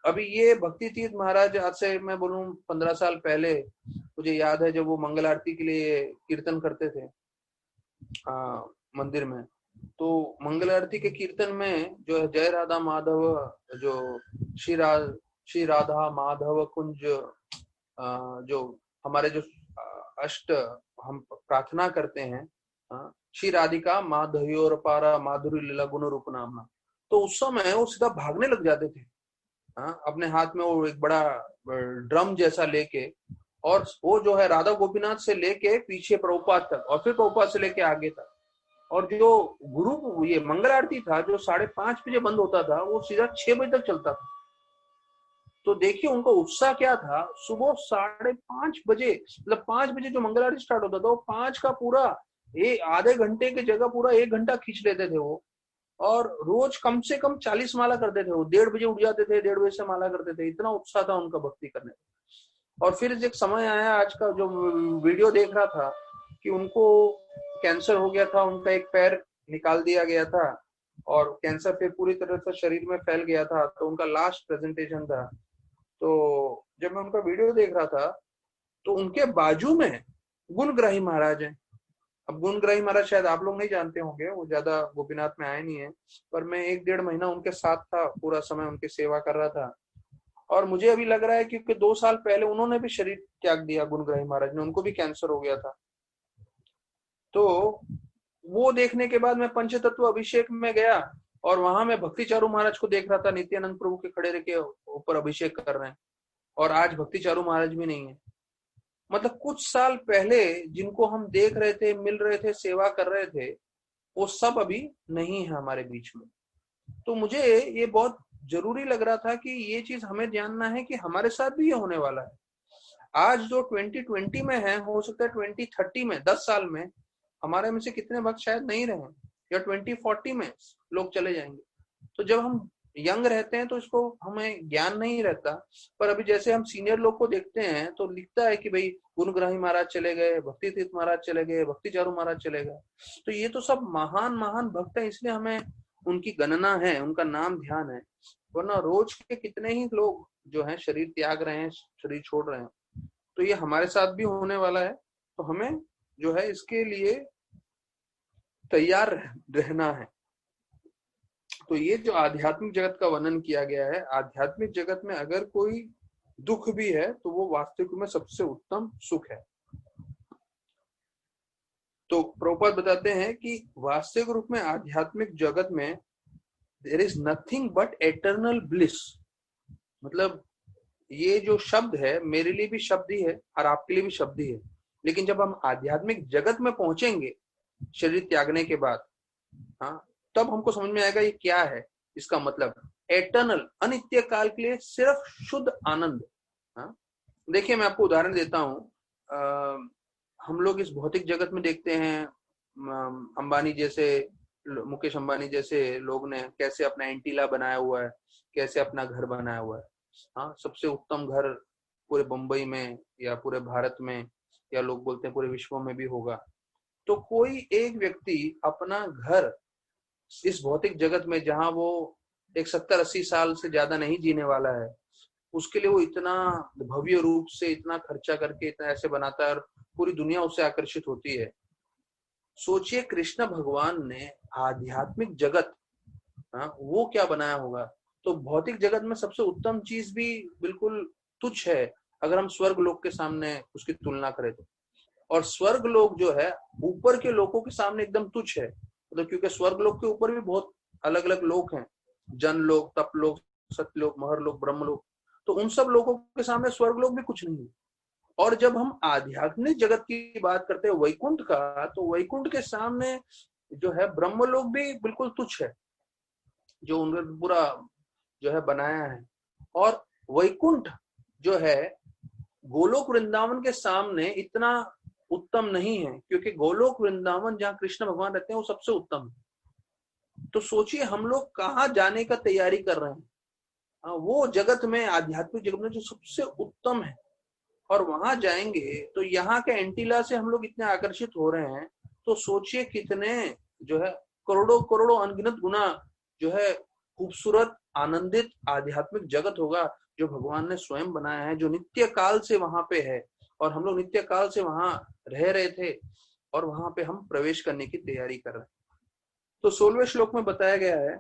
A: अभी ये भक्ति तीर्थ महाराज आज से मैं बोलूं 15 साल पहले मुझे याद है जब वो मंगल आरती के लिए कीर्तन करते थे मंदिर में, तो मंगल आरती के कीर्तन में जो है जय राधा माधव, जो श्री राधा माधव कुंज जो हमारे जो अष्ट हम प्रार्थना करते हैं, श्री राधिका माधव्योर पारा माधुरी लीला गुण रूप नामना, तो उस समय वो सीधा भागने लग जाते थे अपने हाथ में वो एक बड़ा ड्रम जैसा लेके, और वो जो है राधा गोपीनाथ से लेके पीछे प्रभुपाद तक और फिर प्रभुपाद से लेके आगे तक, और जो गुरु ये मंगल आरती था जो 5:30 बजे बंद होता था वो सीधा 6 बजे तक चलता था। तो देखिए उनका उत्साह क्या था, सुबह 5:30 बजे, मतलब 5 बजे जो मंगल आरती स्टार्ट होता था वो 5 का पूरा आधे घंटे की जगह पूरा 1 घंटा खींच लेते थे वो, और रोज कम से कम 40 माला करते थे वो, 1:30 बजे उठ जाते थे, 1:30 बजे से माला करते थे, इतना उत्साह था उनका भक्ति करने का। और फिर एक समय आया, आज का जो वीडियो देख रहा था कि उनको कैंसर हो गया था, उनका एक पैर निकाल दिया गया था और कैंसर फिर पूरी तरह से शरीर में फैल गया था, तो उनका लास्ट प्रेजेंटेशन था। तो जब मैं उनका वीडियो देख रहा था तो उनके बाजू में गुणग्राही महाराज है। अब गुणग्राही महाराज शायद आप लोग नहीं जानते होंगे, वो ज्यादा गोपीनाथ में आए नहीं है, पर मैं 1-1.5 महीना उनके साथ था, पूरा समय उनकी सेवा कर रहा था। और मुझे अभी लग रहा है क्योंकि 2 साल पहले उन्होंने भी शरीर त्याग दिया, गुणग्राही महाराज ने, उनको भी कैंसर हो गया था। तो वो देखने के बाद मैं पंचतत्व अभिषेक में गया और वहां मैं भक्ति चारू महाराज को देख रहा था, नित्यानंद प्रभु के खड़े रह के ऊपर अभिषेक कर रहे हैं, और आज भक्ति चारू महाराज भी नहीं है। मतलब कुछ साल पहले जिनको हम देख रहे थे, मिल रहे थे, सेवा कर रहे थे, वो सब अभी नहीं है हमारे बीच में। तो मुझे ये बहुत जरूरी लग रहा था कि ये चीज हमें जानना है कि हमारे साथ भी ये होने वाला है। आज जो 2020 में है, हो सकता है 2030 में, 10 साल में हमारे में से कितने भक्त शायद नहीं रहे, या 2040 में लोग चले जाएंगे। तो जब हम यंग रहते हैं तो इसको हमें ज्ञान नहीं रहता, पर अभी जैसे हम सीनियर लोग को देखते हैं तो लिखता है कि भाई गुणग्राही महाराज चले गए, भक्ति तीर्थ महाराज चले गए, भक्ति चारू महाराज चले गए। तो ये तो सब महान महान भक्त हैं, इसलिए हमें उनकी गणना है, उनका नाम ध्यान है, वरना रोज के कितने ही लोग जो हैं शरीर त्याग रहे हैं, शरीर छोड़ रहे हैं। तो ये हमारे साथ भी होने वाला है, तो हमें जो है इसके लिए तैयार रहना है। तो ये जो आध्यात्मिक जगत का वर्णन किया गया है, आध्यात्मिक जगत में अगर कोई दुख भी है तो वो वास्तविक में सबसे उत्तम सुख है। तो प्रभुपाद बताते हैं कि वास्तविक रूप में आध्यात्मिक जगत में there is nothing but eternal bliss. मतलब ये जो शब्द है मेरे लिए भी शब्द ही है और आपके लिए भी शब्द ही है, लेकिन जब हम आध्यात्मिक जगत में पहुंचेंगे शरीर त्यागने के बाद, हाँ, तब हमको समझ में आएगा ये क्या है। इसका मतलब एटर्नल, अनित्य काल के लिए सिर्फ शुद्ध आनंद। हाँ, देखिए मैं आपको उदाहरण देता हूँ। हम लोग इस भौतिक जगत में देखते हैं अंबानी जैसे, मुकेश अंबानी जैसे लोग ने कैसे अपना एंटीला बनाया हुआ है, कैसे अपना घर बनाया हुआ है। हाँ, सबसे उत्तम घर पूरे बंबई में या पूरे भारत में, या लोग बोलते हैं पूरे विश्व में भी होगा। तो कोई एक व्यक्ति अपना घर इस भौतिक जगत में, जहां वो एक 70-80 साल से ज्यादा नहीं जीने वाला है, उसके लिए वो इतना भव्य रूप से इतना खर्चा करके इतना ऐसे बनाता है और पूरी दुनिया उससे आकर्षित होती है। सोचिए कृष्ण भगवान ने आध्यात्मिक जगत, हाँ, वो क्या बनाया होगा। तो भौतिक जगत में सबसे उत्तम चीज भी बिल्कुल तुच्छ है अगर हम स्वर्ग लोक के सामने उसकी तुलना करें तो। और स्वर्ग लोक जो है ऊपर के लोकों के सामने एकदम तुच्छ है। मतलब क्योंकि स्वर्ग लोक के ऊपर भी बहुत अलग अलग लोक हैं, जन लोक, तप लोक, सत्यलोक, महर लोक, ब्रह्म लोक। तो उन सब लोगों के सामने स्वर्ग लोक भी कुछ नहीं है। और जब हम आध्यात्मिक जगत की बात करते हैं वैकुंठ का, तो वैकुंठ के सामने जो है ब्रह्मलोक भी बिल्कुल तुच्छ है, जो उन्होंने पूरा जो है बनाया है। और वैकुंठ जो है गोलोक वृंदावन के सामने इतना उत्तम नहीं है, क्योंकि गोलोक वृंदावन जहाँ कृष्ण भगवान रहते हैं वो सबसे उत्तम है। तो सोचिए हम लोग कहाँ जाने का तैयारी कर रहे हैं, वो जगत में, आध्यात्मिक जगत में जो सबसे उत्तम है, और वहां जाएंगे तो यहाँ के एंटीला से हम लोग इतने आकर्षित हो रहे हैं। तो सोचिए कितने जो है करोड़ों करोड़ों अनगिनत गुना जो है खूबसूरत आनंदित आध्यात्मिक जगत होगा, जो भगवान ने स्वयं बनाया है, जो नित्य काल से वहां पे है, और हम लोग नित्य काल से वहां रह रहे थे, और वहां पे हम प्रवेश करने की तैयारी कर रहे हैं। तो 16वें श्लोक में बताया गया है,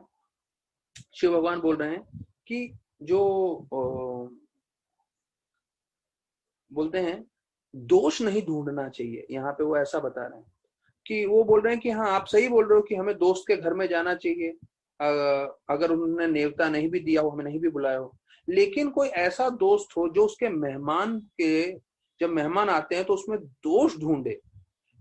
A: शिव भगवान बोल रहे हैं कि जो बोलते हैं दोष नहीं ढूंढना चाहिए। यहाँ पे वो ऐसा बता रहे हैं कि वो बोल रहे हैं कि हाँ आप सही बोल रहे हो कि हमें दोस्त के घर में जाना चाहिए, अगर उन्होंने नेवता नहीं भी दिया हो, हमें नहीं भी बुलाया हो, लेकिन कोई ऐसा दोस्त हो जो उसके मेहमान के, जब मेहमान आते हैं तो उसमें दोष ढूंढे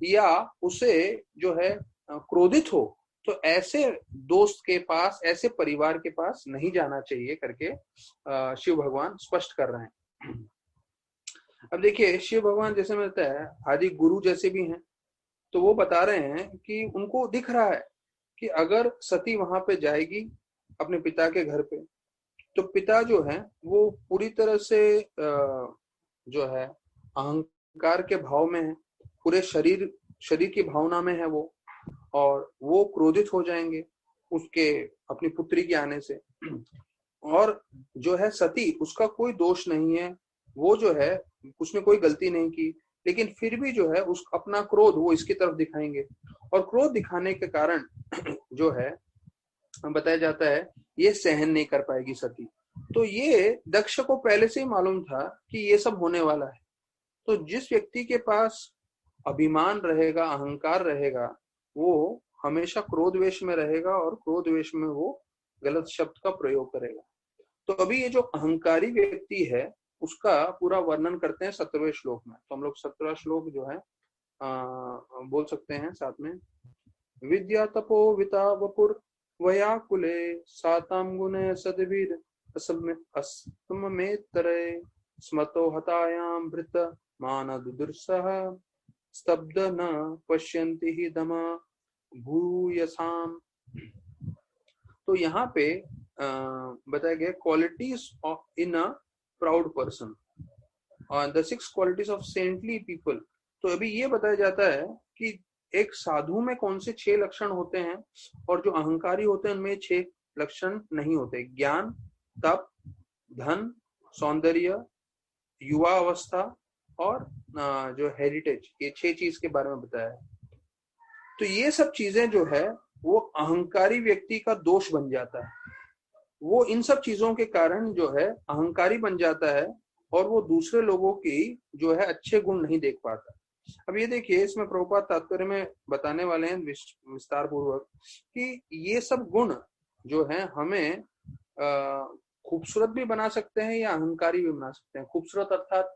A: या उसे जो है क्रोधित हो, तो ऐसे दोस्त के पास, ऐसे परिवार के पास नहीं जाना चाहिए करके शिव भगवान स्पष्ट कर रहे हैं। अब देखिए शिव भगवान जैसे में कहता है आदि गुरु जैसे भी हैं, तो वो बता रहे हैं कि उनको दिख रहा है कि अगर सती वहां पे जाएगी अपने पिता के घर पे, तो पिता जो है वो पूरी तरह से जो है अहंकार के भाव में है, पूरे शरीर शरीर की भावना में है वो, और वो क्रोधित हो जाएंगे उसके अपनी पुत्री के आने से। और जो है सती, उसका कोई दोष नहीं है, वो जो है उसने कोई गलती नहीं की, लेकिन फिर भी जो है उस अपना क्रोध वो इसकी तरफ दिखाएंगे, और क्रोध दिखाने के कारण जो है बताया जाता है ये सहन नहीं कर पाएगी सती। तो ये दक्ष को पहले से ही मालूम था कि ये सब होने वाला है। तो जिस व्यक्ति के पास अभिमान रहेगा, अहंकार रहेगा, वो हमेशा क्रोधवेश में रहेगा और क्रोधवेश में वो गलत शब्द का प्रयोग करेगा। तो अभी ये जो अहंकारी व्यक्ति है उसका पूरा वर्णन करते हैं 17वें श्लोक में। तो हम लोग 17वां श्लोक जो है बोल सकते हैं साथ में। विद्या तपो विता वपुर वयाकुले साताम गुणे सदवीर अस्ममेतरे स्मतो हतायाम भृत मानदुर्सह स्तब्ध न पश्यन्ति ही दमा भूयसाम। तो यहाँ पे बताया गया qualities in a proud person, the 6 qualities of saintly people. तो अभी ये बताया जाता है कि एक साधु में कौन से 6 लक्षण होते हैं, और जो अहंकारी होते हैं उनमें 6 लक्षण नहीं होते। ज्ञान, तप, धन, सौंदर्य, युवा अवस्था और जो हेरिटेज, ये 6 चीज के बारे में बताया है। तो ये सब चीजें जो है वो अहंकारी व्यक्ति का दोष बन जाता है। वो इन सब चीजों के कारण जो है अहंकारी बन जाता है, और वो दूसरे लोगों की जो है अच्छे गुण नहीं देख पाता। अब ये देखिए, इसमें प्रभुपाद तात्पर्य में बताने वाले हैं विस्तार पूर्वक कि ये सब गुण जो है हमें खूबसूरत भी बना सकते हैं या अहंकारी भी बना सकते हैं। खूबसूरत अर्थात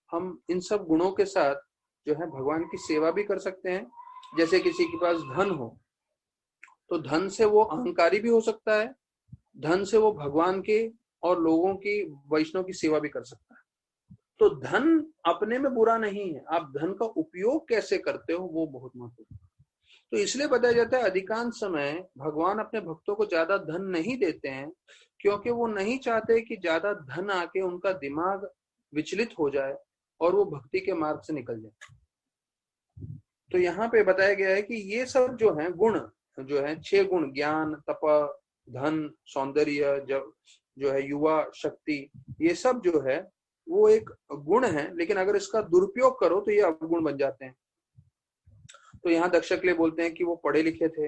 A: हम इन सब गुणों के साथ जो है भगवान की सेवा भी कर सकते हैं। जैसे किसी के पास धन हो तो धन से वो अहंकारी भी हो सकता है, धन से वो भगवान के और लोगों की, वैष्णव की सेवा भी कर सकता है। तो धन अपने में बुरा नहीं है, आप धन का उपयोग कैसे करते हो वो बहुत महत्वपूर्ण है। तो इसलिए बताया जाता है अधिकांश समय भगवान अपने भक्तों को ज्यादा धन नहीं देते हैं, क्योंकि वो नहीं चाहते कि ज्यादा धन आके उनका दिमाग विचलित हो जाए और वो भक्ति के मार्ग से निकल जाए। तो यहाँ पे बताया गया है कि ये सब जो है गुण जो है 6 गुण, ज्ञान, तप, धन, सौंदर्य, जो है युवा शक्ति, ये सब जो है वो एक गुण है, लेकिन अगर इसका दुरुपयोग करो तो ये अवगुण बन जाते हैं। तो यहाँ दक्ष के लिए बोलते हैं कि वो पढ़े लिखे थे,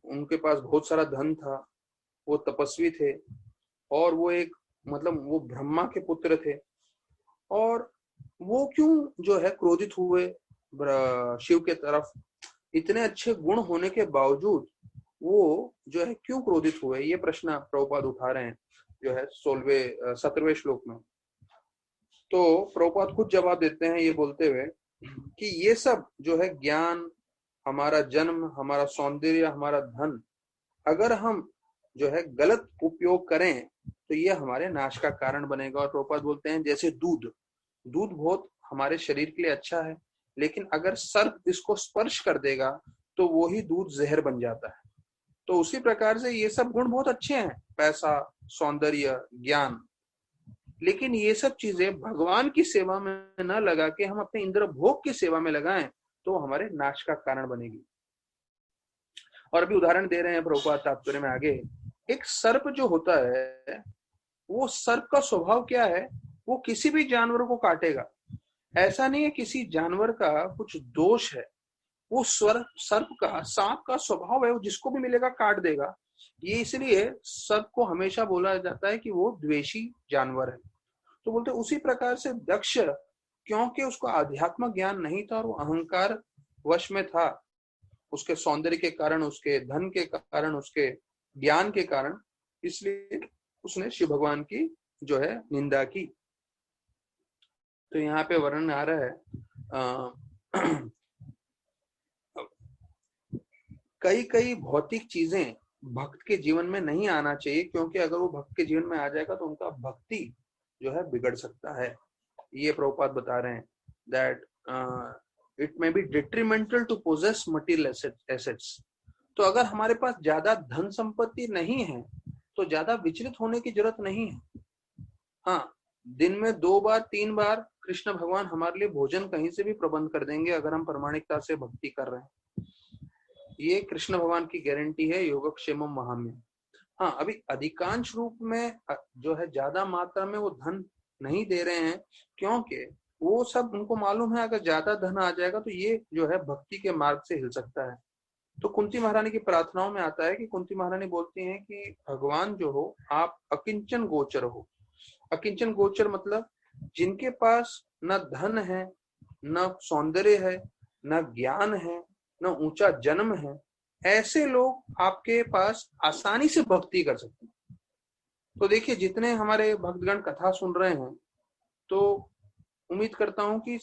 A: उनके पास बहुत सारा धन था, वो तपस्वी थे और वो एक मतलब वो ब्रह्मा के पुत्र थे, और वो क्यों जो है क्रोधित हुए शिव के तरफ? इतने अच्छे गुण होने के बावजूद वो जो है क्यों क्रोधित हुए? ये प्रश्न प्रभुपाद उठा रहे हैं जो है 17वें श्लोक में। तो प्रभुपाद खुद जवाब देते हैं ये बोलते हुए कि ये सब जो है ज्ञान, हमारा जन्म, हमारा सौंदर्य, हमारा धन, अगर हम जो है गलत उपयोग करें तो ये हमारे नाश का कारण बनेगा। और प्रभुपाद बोलते हैं जैसे दूध बहुत हमारे शरीर के लिए अच्छा है, लेकिन अगर सर्प इसको स्पर्श कर देगा तो वो ही दूध जहर बन जाता है। तो उसी प्रकार से ये सब गुण बहुत अच्छे हैं, पैसा, सौंदर्य, ज्ञान, लेकिन ये सब चीजें भगवान की सेवा में न लगा के हम अपने इंद्र भोग की सेवा में लगाएं तो हमारे नाश का कारण बनेगी। और अभी उदाहरण दे रहे हैं प्रभुपाद तात्पर्य में आगे। एक सर्प जो होता है, वो सर्प का स्वभाव क्या है? वो किसी भी जानवर को काटेगा। ऐसा नहीं है किसी जानवर का कुछ दोष है, वो सर्प का, सांप का स्वभाव है, वो जिसको भी मिलेगा काट देगा। ये इसलिए सर्प को हमेशा बोला जाता है कि वो द्वेषी जानवर है। तो बोलते उसी प्रकार से दक्ष, क्योंकि उसको आध्यात्म ज्ञान नहीं था और वो अहंकार वश में था, उसके सौंदर्य के कारण, उसके धन के कारण, उसके ज्ञान के कारण, इसलिए उसने शिव भगवान की जो है निंदा की। तो यहाँ पे वर्णन आ रहा है कई भौतिक चीजें भक्त के जीवन में नहीं आना चाहिए, क्योंकि अगर वो भक्त के जीवन में आ जाएगा तो उनका भक्ति जो है बिगड़ सकता है। ये प्रभुपाद बता रहे हैं that it may be detrimental to possess material assets. तो अगर हमारे पास ज्यादा धन संपत्ति नहीं है तो ज्यादा विचलित होने की जरूरत नहीं है। हाँ, दिन में 2 बार 3 बार कृष्ण भगवान हमारे लिए भोजन कहीं से भी प्रबंध कर देंगे अगर हम प्रामाणिकता से भक्ति कर रहे हैं। ये कृष्ण भगवान की गारंटी है योगक्षेमम महाम्य। हाँ, अभी अधिकांश रूप में जो है ज्यादा मात्रा में वो धन नहीं दे रहे हैं, क्योंकि वो सब उनको मालूम है अगर ज्यादा धन आ जाएगा तो ये जो है भक्ति के मार्ग से हिल सकता है। तो कुंती महारानी की प्रार्थनाओं में आता है कि कुंती महारानी बोलती हैं कि भगवान जो हो, आप अकिंचन गोचर हो। अकिंचन गोचर मतलब जिनके पास न धन है, न सौंदर्य है, न ज्ञान है, न ऊंचा जन्म है, ऐसे लोग आपके पास आसानी से भक्ति कर सकते हैं। तो देखिए, जितने हमारे भक्तगण कथा सुन रहे हैं, तो उम्मीद करता हूं कि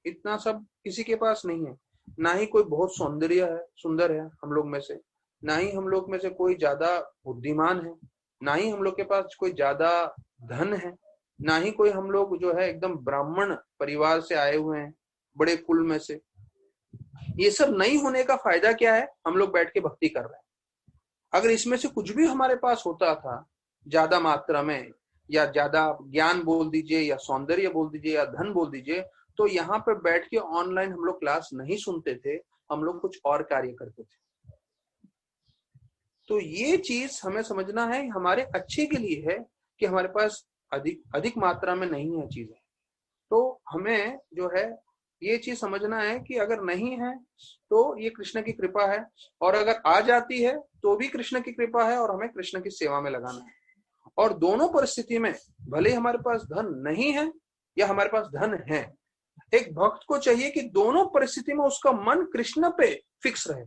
A: इतना सब किसी के पास नहीं है। ना ही कोई बहुत सौंदर्य है, सुंदर है हम लोग में से, ना ही हम लोग में से कोई ज्यादा बुद्धिमान है, ना ही हम लोग के पास कोई ज्यादा धन है, ना ही कोई हम लोग जो है एकदम ब्राह्मण परिवार से आए हुए हैं, बड़े कुल में से। ये सब नहीं होने का फायदा क्या है? हम लोग बैठ के भक्ति कर रहे हैं। अगर इसमें से कुछ भी हमारे पास होता था ज्यादा मात्रा में, या ज्यादा ज्ञान बोल दीजिए, या सौंदर्य बोल दीजिए, या धन बोल दीजिए, तो यहाँ पे बैठ के ऑनलाइन हम लोग क्लास नहीं सुनते थे, हम लोग कुछ और कार्य करते थे। तो ये चीज हमें समझना है, हमारे अच्छे के लिए है कि हमारे पास अधिक मात्रा में नहीं है चीजें। तो हमें जो है ये चीज समझना है कि अगर नहीं है तो ये कृष्ण की कृपा है, और अगर आ जाती है तो भी कृष्ण की कृपा है, और हमें कृष्ण की सेवा में लगाना है। और दोनों परिस्थिति में, भले हमारे पास धन नहीं है या हमारे पास धन है, एक भक्त को चाहिए कि दोनों परिस्थिति में उसका मन कृष्ण पे फिक्स रहे।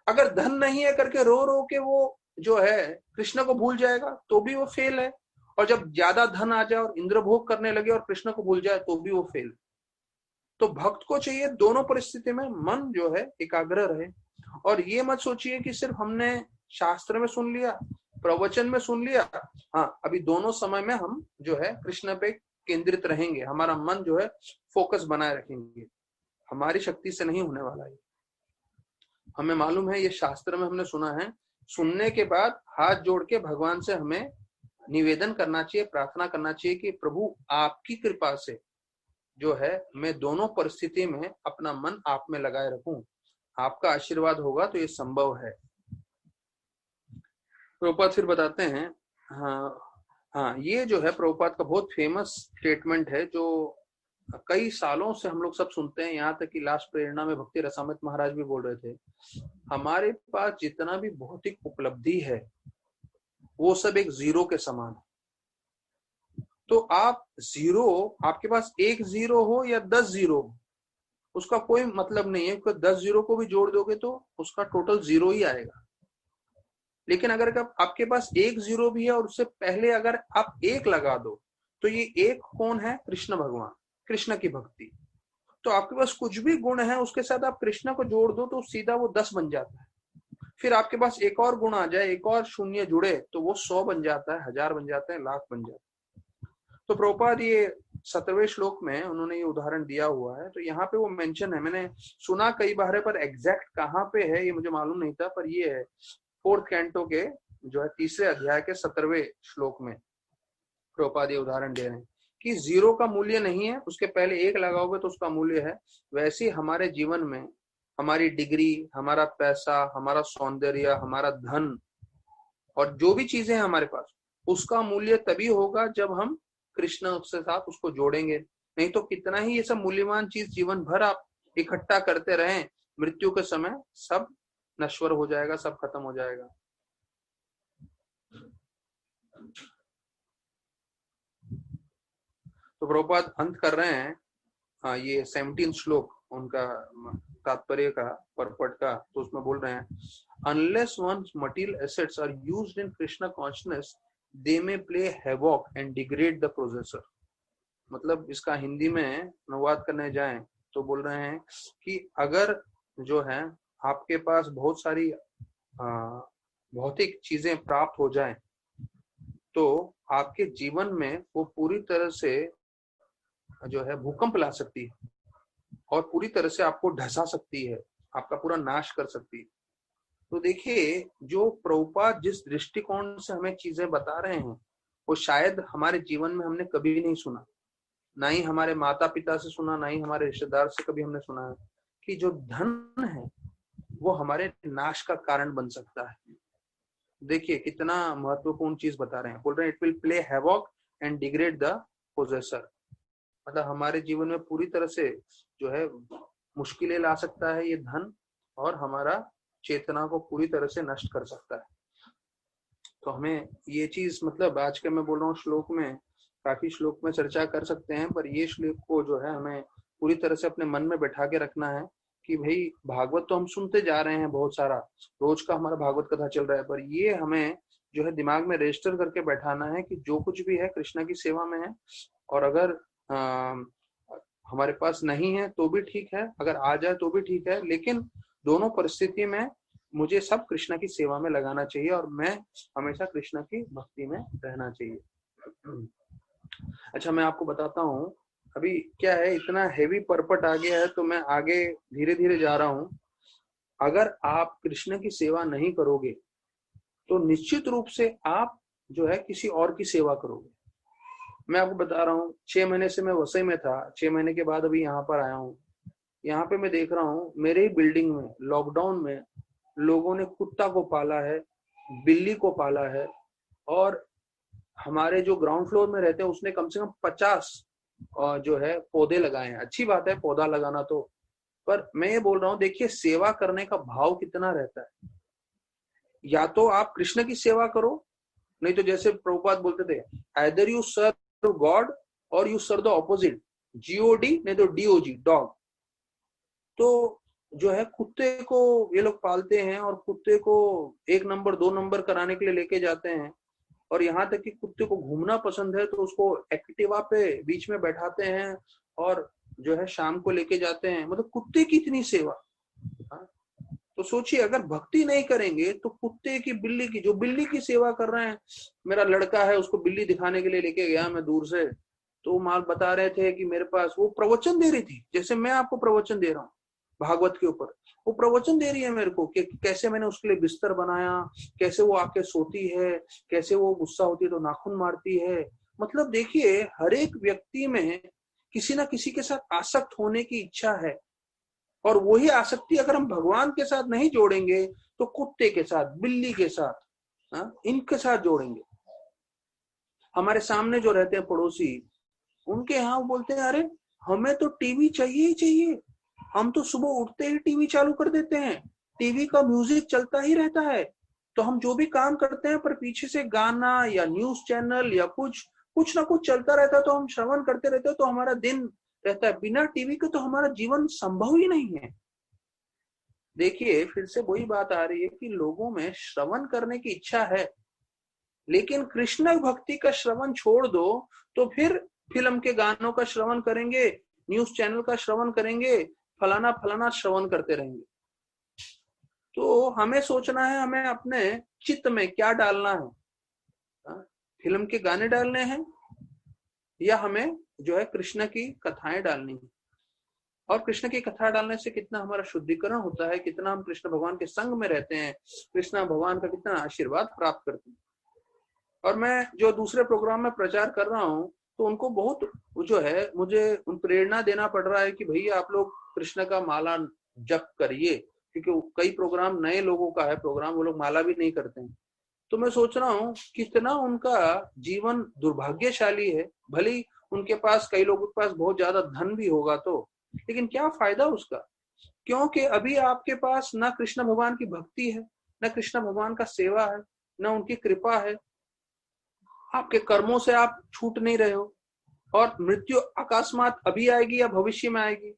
A: अगर धन नहीं है करके रो रो के वो जो है कृष्ण को भूल जाएगा तो भी वो फेल है, और जब ज्यादा धन आ जाए और इंद्रभोग करने लगे और कृष्ण को भूल जाए तो भी वो फेल। तो भक्त को चाहिए दोनों परिस्थिति में मन जो है एकाग्र रहे। और ये मत सोचिए कि सिर्फ हमने शास्त्र में सुन लिया, प्रवचन में सुन लिया, हाँ अभी दोनों समय में हम जो है कृष्ण पे केंद्रित रहेंगे, हमारा मन जो है फोकस बनाए रखेंगे। हमारी शक्ति से नहीं होने वाला है। हमें मालूम है, ये शास्त्र में हमने सुना है। सुनने के बाद हाथ जोड़ के भगवान से हमें निवेदन करना चाहिए, प्रार्थना करना चाहिए कि प्रभु आपकी कृपा से जो है मैं दोनों परिस्थिति में अपना मन आप में लगाए रखूं, आपका आशीर्वाद होगा तो ये संभव है। प्रभुपाद फिर बताते हैं, हाँ ये जो है प्रभुपाद का बहुत फेमस स्टेटमेंट है जो कई सालों से हम लोग सब सुनते हैं, यहाँ तक कि लास्ट प्रेरणा में भक्ति रसामृत महाराज भी बोल रहे थे, हमारे पास जितना भी भौतिक उपलब्धि है वो सब एक जीरो के समान है। तो आप जीरो, आपके पास एक जीरो हो या 10 जीरो हो उसका कोई मतलब नहीं है, क्योंकि 10 जीरो को भी जोड़ दोगे तो उसका टोटल जीरो ही आएगा। लेकिन अगर आपके पास एक जीरो भी है और उससे पहले अगर आप एक लगा दो तो ये एक कौन है? कृष्ण भगवान, कृष्ण की भक्ति। तो आपके पास कुछ भी गुण है उसके साथ आप कृष्ण को जोड़ दो तो सीधा वो 10 बन जाता है। फिर आपके पास एक और गुण आ जाए, एक और शून्य जुड़े तो वो 100 बन जाता है, 1000 बन जाता है, लाख बन जाता है। तो प्रभुपाद ये 17वें श्लोक में उन्होंने ये उदाहरण दिया हुआ है। तो यहाँ पे वो मेंशन है, मैंने सुना कई बार है पर एग्जैक्ट कहाँ पे है ये मुझे मालूम नहीं था, पर ये है 4th कैंटो के जो है 3रे अध्याय के 17वें श्लोक में प्रभुपाद ये उदाहरण दे रहे हैं कि जीरो का मूल्य नहीं है, उसके पहले एक लगाओगे तो उसका मूल्य है। वैसे ही हमारे जीवन में हमारी डिग्री, हमारा पैसा, हमारा सौंदर्य, हमारा धन और जो भी चीजें हैं हमारे पास, उसका मूल्य तभी होगा जब हम कृष्ण के साथ उसको जोड़ेंगे। नहीं तो कितना ही ये सब मूल्यवान चीज जीवन भर आप इकट्ठा करते रहें, मृत्यु के समय सब नश्वर हो जाएगा, सब खत्म हो जाएगा। तो प्रभुपाद अंत कर रहे हैं, हाँ ये 17 श्लोक उनका तात्पर्य का, परपट का, तो उसमें बोल रहे हैं unless one's material assets are used in Krishna consciousness they may play havoc and degrade the possessor। मतलब इसका हिंदी में अनुवाद करने जाएं तो बोल रहे हैं कि अगर जो है आपके पास बहुत सारी भौतिक चीजें प्राप्त हो जाएं तो आपके जीवन में वो पूरी तरह से जो है भूकंप ला सकती है और पूरी तरह से आपको ढसा सकती है, आपका पूरा नाश कर सकती है। तो देखिए जो प्रभुपाद जिस दृष्टिकोण से हमें चीजें बता रहे हैं वो शायद हमारे जीवन में हमने कभी नहीं सुना, ना ही हमारे माता पिता से सुना, ना ही हमारे रिश्तेदार से कभी हमने सुना है कि जो धन है वो हमारे नाश का कारण बन सकता है। देखिए कितना महत्वपूर्ण चीज बता रहे हैं, बोल रहे हैं it will play havoc and degrade the possessor. मतलब हमारे जीवन में पूरी तरह से जो है मुश्किलें ला सकता है ये धन, और हमारा चेतना को पूरी तरह से नष्ट कर सकता है। तो हमें ये चीज, मतलब आज के मैं बोल रहा हूँ श्लोक में, काफी श्लोक में चर्चा कर सकते हैं, पर ये श्लोक को जो है हमें पूरी तरह से अपने मन में बैठा के रखना है कि भाई भागवत तो हम सुनते जा रहे हैं, बहुत सारा रोज का हमारा भागवत कथा चल रहा है, पर ये हमें जो है दिमाग में रजिस्टर करके बैठाना है कि जो कुछ भी है कृष्णा की सेवा में है। और अगर हमारे पास नहीं है तो भी ठीक है, अगर आ जाए तो भी ठीक है, लेकिन दोनों परिस्थिति में मुझे सब कृष्णा की सेवा में लगाना चाहिए और मैं हमेशा कृष्णा की भक्ति में रहना चाहिए। अच्छा मैं आपको बताता हूँ अभी क्या है, इतना हेवी परपट आ गया है तो मैं आगे धीरे धीरे जा रहा हूँ। अगर आप कृष्ण की सेवा नहीं करोगे तो निश्चित रूप से आप जो है किसी और की सेवा करोगे। मैं आपको बता रहा हूँ 6 महीने से मैं वसई में था, 6 महीने के बाद अभी यहाँ पर आया हूँ। यहाँ पे मैं देख रहा हूँ मेरे ही बिल्डिंग में लॉकडाउन में लोगों ने कुत्ता को पाला है, बिल्ली को पाला है, और हमारे जो ग्राउंड फ्लोर में रहते हैं उसने कम से कम 50 जो है पौधे लगाए हैं। अच्छी बात है पौधा लगाना तो, पर मैं ये बोल रहा हूँ देखिए सेवा करने का भाव कितना रहता है। या तो आप कृष्ण की सेवा करो, नहीं तो जैसे प्रभुपाद बोलते थे आइदर यू सर्व गॉड और you serve the opposite. GOD नहीं तो DOG, डॉग। तो जो है कुत्ते को ये लोग पालते हैं और कुत्ते को 1 नंबर 2 नंबर कराने के लिए लेके जाते हैं, और यहाँ तक कि कुत्ते को घूमना पसंद है तो उसको एक्टिवा पे बीच में बैठाते हैं और जो है शाम को लेके जाते हैं। मतलब कुत्ते की इतनी सेवा। हाँ? तो सोचिए, अगर भक्ति नहीं करेंगे तो कुत्ते की, बिल्ली की, जो बिल्ली की सेवा कर रहे हैं। मेरा लड़का है, उसको बिल्ली दिखाने के लिए लेके गया मैं दूर से, तो माल बता रहे थे कि मेरे पास वो प्रवचन दे रही थी, जैसे मैं आपको प्रवचन दे रहा हूँ भागवत के ऊपर। वो प्रवचन दे रही है मेरे को कि कैसे मैंने उसके लिए बिस्तर बनाया, कैसे वो आके सोती है, कैसे वो गुस्सा होती है तो नाखून मारती है। मतलब देखिए, हर एक व्यक्ति में किसी ना किसी के साथ आसक्त होने की इच्छा है, और वही आसक्ति अगर हम भगवान के साथ नहीं जोड़ेंगे तो कुत्ते के साथ, बिल्ली के साथ, इनके साथ जोड़ेंगे। हमारे सामने जो रहते हैं पड़ोसी, उनके यहाँ बोलते हैं अरे हमें तो टीवी चाहिए ही चाहिए, हम तो सुबह उठते ही टीवी चालू कर देते हैं, टीवी का म्यूजिक चलता ही रहता है। तो हम जो भी काम करते हैं पर पीछे से गाना या न्यूज चैनल या कुछ ना कुछ चलता रहता है, तो हम श्रवण करते रहते हैं, तो हमारा दिन रहता है। बिना टीवी के तो हमारा जीवन संभव ही नहीं है। देखिए, फिर से वही बात आ रही है कि लोगों में श्रवण करने की इच्छा है, लेकिन कृष्ण भक्ति का श्रवण छोड़ दो तो फिर फिल्म के गानों का श्रवण करेंगे, न्यूज चैनल का श्रवण करेंगे, फलाना फलाना श्रवण करते रहेंगे। तो हमें सोचना है हमें अपने चित्त में क्या डालना है, फिल्म के गाने डालने हैं या हमें जो है कृष्ण की कथाएं डालनी है। और कृष्ण की कथा डालने से कितना हमारा शुद्धिकरण होता है, कितना हम कृष्ण भगवान के संग में रहते हैं, कृष्ण भगवान का कितना आशीर्वाद प्राप्त करते हैं। और मैं जो दूसरे प्रोग्राम में प्रचार कर रहा हूँ, तो उनको बहुत जो है मुझे प्रेरणा देना पड़ रहा है कि भैया आप लोग कृष्ण का माला जप करिए, क्योंकि कई प्रोग्राम नए लोगों का है प्रोग्राम, वो लोग माला भी नहीं करते हैं। तो मैं सोच रहा हूँ कितना उनका जीवन दुर्भाग्यशाली है। भले उनके पास, कई लोगों के पास बहुत ज्यादा धन भी होगा तो, लेकिन क्या फायदा उसका, क्योंकि अभी आपके पास ना कृष्ण भगवान की भक्ति है, ना कृष्ण भगवान का सेवा है, ना उनकी कृपा है। आपके कर्मों से आप छूट नहीं रहे हो, और मृत्यु अकस्मात अभी आएगी या भविष्य में आएगी,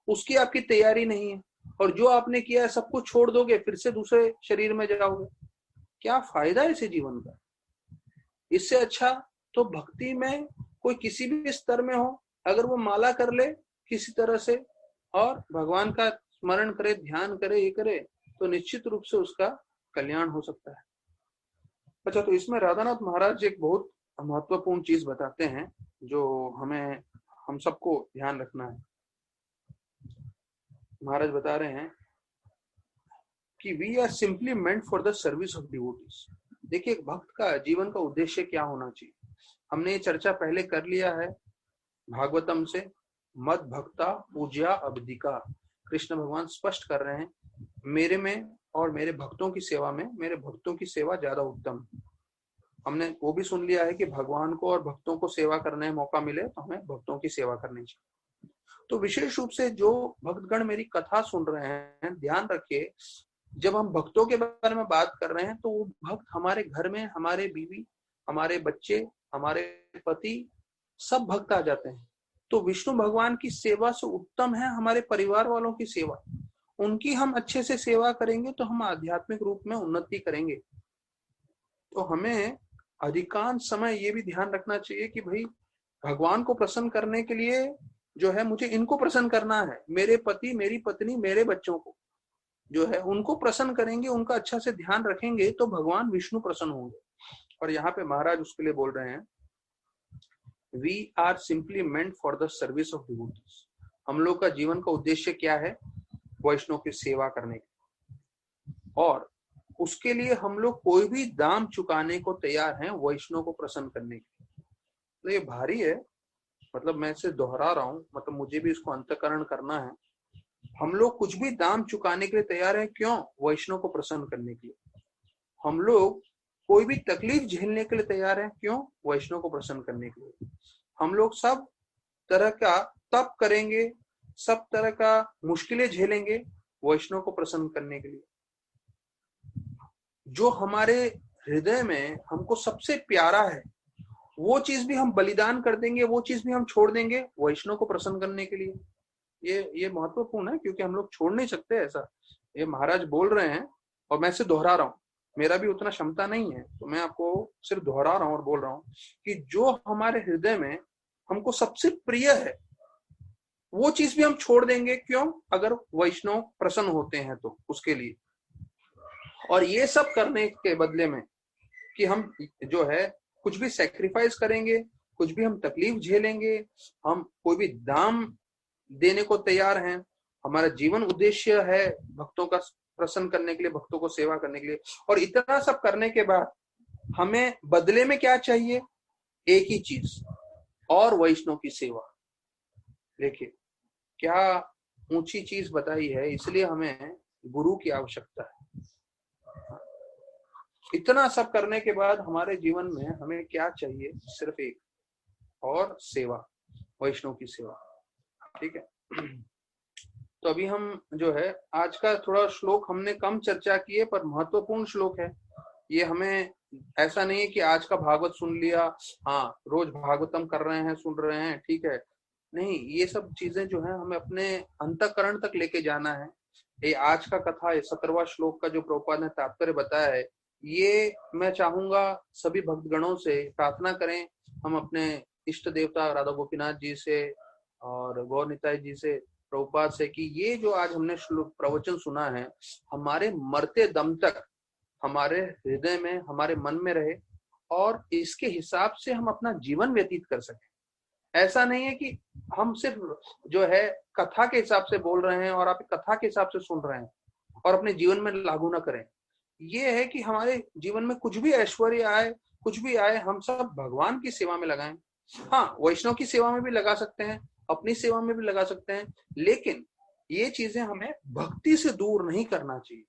A: उसकी आपकी तैयारी नहीं है, और जो आपने किया है सब कुछ छोड़ दोगे, फिर से दूसरे शरीर में जाओगे। क्या फायदा है इसे जीवन का। इससे अच्छा तो भक्ति में कोई किसी भी स्तर में हो, अगर वो माला कर ले किसी तरह से और भगवान का स्मरण करे, ध्यान करे, ये करे, तो निश्चित रूप से उसका कल्याण हो सकता है। अच्छा, तो इसमें राधानाथ महाराज एक बहुत महत्वपूर्ण चीज बताते हैं जो हम सबको ध्यान रखना है। महाराज बता रहे हैं कि we are simply meant for the service of devotees. देखिए, एक भक्त का जीवन का उद्देश्य क्या होना चाहिए, हमने ये चर्चा पहले कर लिया है भागवतम से। मद भक्ता पूज्या अब्धिका, कृष्ण भगवान स्पष्ट कर रहे हैं, मेरे में और मेरे भक्तों की सेवा में, मेरे भक्तों की सेवा ज्यादा उत्तम। हमने वो भी सुन लिया है कि भगवान को और भक्तों को सेवा करने का मौका मिले तो हमें भक्तों की सेवा करनी चाहिए। तो विशेष रूप से जो भक्तगण मेरी कथा सुन रहे हैं, ध्यान रखिए, जब हम भक्तों के बारे में बात कर रहे हैं तो वो भक्त हमारे घर में, हमारे बीवी, हमारे बच्चे, हमारे पति, सब भक्त आ जाते हैं। तो विष्णु भगवान की सेवा से उत्तम है हमारे परिवार वालों की सेवा। उनकी हम अच्छे से सेवा करेंगे तो हम आध्यात्मिक रूप में उन्नति करेंगे। तो हमें अधिकांश समय ये भी ध्यान रखना चाहिए कि भाई भगवान को प्रसन्न करने के लिए जो है मुझे इनको प्रसन्न करना है, मेरे पति, मेरी पत्नी, मेरे बच्चों को जो है उनको प्रसन्न करेंगे, उनका अच्छा से ध्यान रखेंगे तो भगवान विष्णु प्रसन्न होंगे। और यहाँ पे महाराज उसके लिए बोल रहे हैं, we are simply meant for the service of devotees. हम लोग का जीवन का उद्देश्य क्या है, वैष्णव की सेवा करने की, और उसके लिए हम लोग कोई भी दाम चुकाने को तैयार हैं वैष्णव को प्रसन्न करने के लिए। तो ये भारी है, मतलब मैं इसे दोहरा रहा हूँ, मतलब मुझे भी इसको अंतःकरण करना है। हम लोग कुछ भी दाम चुकाने के लिए तैयार हैं, क्यों, वैष्णव को प्रसन्न करने के लिए। हम लोग कोई भी तकलीफ झेलने के लिए तैयार हैं, क्यों, वैष्णव को प्रसन्न करने के लिए। हम लोग सब तरह का तप करेंगे, सब तरह का मुश्किलें झेलेंगे वैष्णव को प्रसन्न करने के लिए। जो हमारे हृदय में हमको सबसे प्यारा है वो चीज भी हम बलिदान कर देंगे, वो चीज भी हम छोड़ देंगे वैष्णव को प्रसन्न करने के लिए। ये महत्वपूर्ण है, क्योंकि हम लोग छोड़ नहीं सकते ऐसा। ये महाराज बोल रहे हैं और मैं इसे दोहरा रहा हूँ, मेरा भी उतना क्षमता नहीं है, तो मैं आपको सिर्फ दोहरा रहा हूँ और बोल रहा हूँ कि जो हमारे हृदय में हमको सबसे प्रिय है वो चीज भी हम छोड़ देंगे। क्यों? अगर वैष्णव प्रसन्न होते हैं तो उसके लिए। और ये सब करने के बदले में कि हम जो है कुछ भी सेक्रीफाइस करेंगे, कुछ भी हम तकलीफ झेलेंगे, हम कोई भी दाम देने को तैयार हैं। हमारा जीवन उद्देश्य है भक्तों का प्रसन्न करने के लिए, भक्तों को सेवा करने के लिए। और इतना सब करने के बाद हमें बदले में क्या चाहिए? एक ही चीज, और वैष्णव की सेवा। देखिए क्या ऊंची चीज बताई है, इसलिए हमें गुरु की आवश्यकता है। इतना सब करने के बाद हमारे जीवन में हमें क्या चाहिए? सिर्फ एक, और सेवा, वैष्णव की सेवा। ठीक है। तो अभी हम जो है आज का थोड़ा श्लोक हमने कम चर्चा की है, पर महत्वपूर्ण श्लोक है ये। हमें ऐसा नहीं है कि आज का भागवत सुन लिया, हाँ रोज भागवतम कर रहे हैं, सुन रहे हैं, ठीक है, नहीं, ये सब चीजें जो है हमें अपने अंतःकरण तक लेके जाना है। ये आज का कथा, ये 17वां श्लोक का जो प्रभुपाद ने तात्पर्य बताया है, ये मैं चाहूंगा सभी भक्तगणों से प्रार्थना करें, हम अपने इष्ट देवता राधा गोपीनाथ जी से और गौर निताई जी से, प्रभुपाद से, कि ये जो आज हमने श्लोक प्रवचन सुना है हमारे मरते दम तक हमारे हृदय में, हमारे मन में रहे, और इसके हिसाब से हम अपना जीवन व्यतीत कर सकें। ऐसा नहीं है कि हम सिर्फ जो है कथा के हिसाब से बोल रहे हैं और आप कथा के हिसाब से सुन रहे हैं और अपने जीवन में लागू ना करें। ये है कि हमारे जीवन में कुछ भी ऐश्वर्य आए, कुछ भी आए, हम सब भगवान की सेवा में लगाएं। हाँ, वैष्णव की सेवा में भी लगा सकते हैं, अपनी सेवा में भी लगा सकते हैं, लेकिन ये चीजें हमें भक्ति से दूर नहीं करना चाहिए।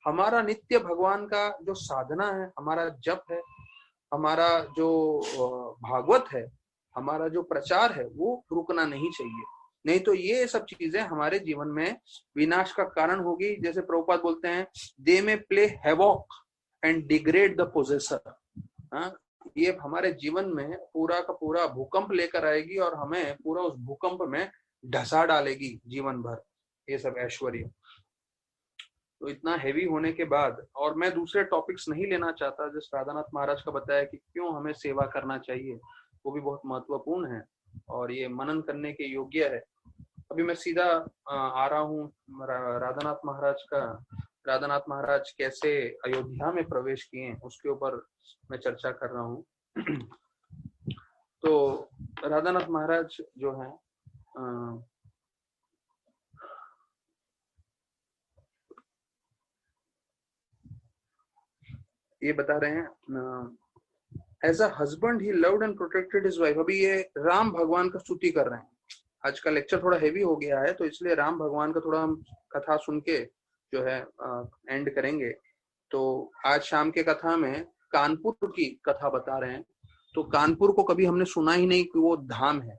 A: हमारा नित्य भगवान का जो साधना है, हमारा जप है, हमारा जो भागवत है, हमारा जो प्रचार है, वो रुकना नहीं चाहिए। नहीं तो ये सब चीजें हमारे जीवन में विनाश का कारण होगी। जैसे प्रभुपाद बोलते हैं, दे में play havoc and degrade the possessor. ये हमारे जीवन में पूरा का पूरा भूकंप लेकर आएगी और हमें पूरा उस भूकंप में ढसा डालेगी जीवन भर, ये सब ऐश्वर्य। तो इतना हेवी होने के बाद, और मैं दूसरे टॉपिक्स नहीं लेना चाहता, जैसे राधानाथ महाराज का बताया कि क्यों हमें सेवा करना चाहिए, वो भी बहुत महत्वपूर्ण है और ये मनन करने के योग्य है। अभी मैं सीधा आ रहा हूँ राधानाथ महाराज कैसे अयोध्या में प्रवेश किए उसके ऊपर मैं चर्चा कर रहा हूँ। तो राधानाथ महाराज जो है ये बता रहे हैं, as a husband he loved and protected his wife. अभी ये राम भगवान का स्तुति कर रहे हैं। आज का लेक्चर थोड़ा हेवी हो गया है, तो इसलिए राम भगवान का थोड़ा हम कथा सुन के जो है एंड करेंगे। तो आज शाम के कथा में कानपुर की कथा बता रहे हैं। तो कानपुर को कभी हमने सुना ही नहीं कि वो धाम है।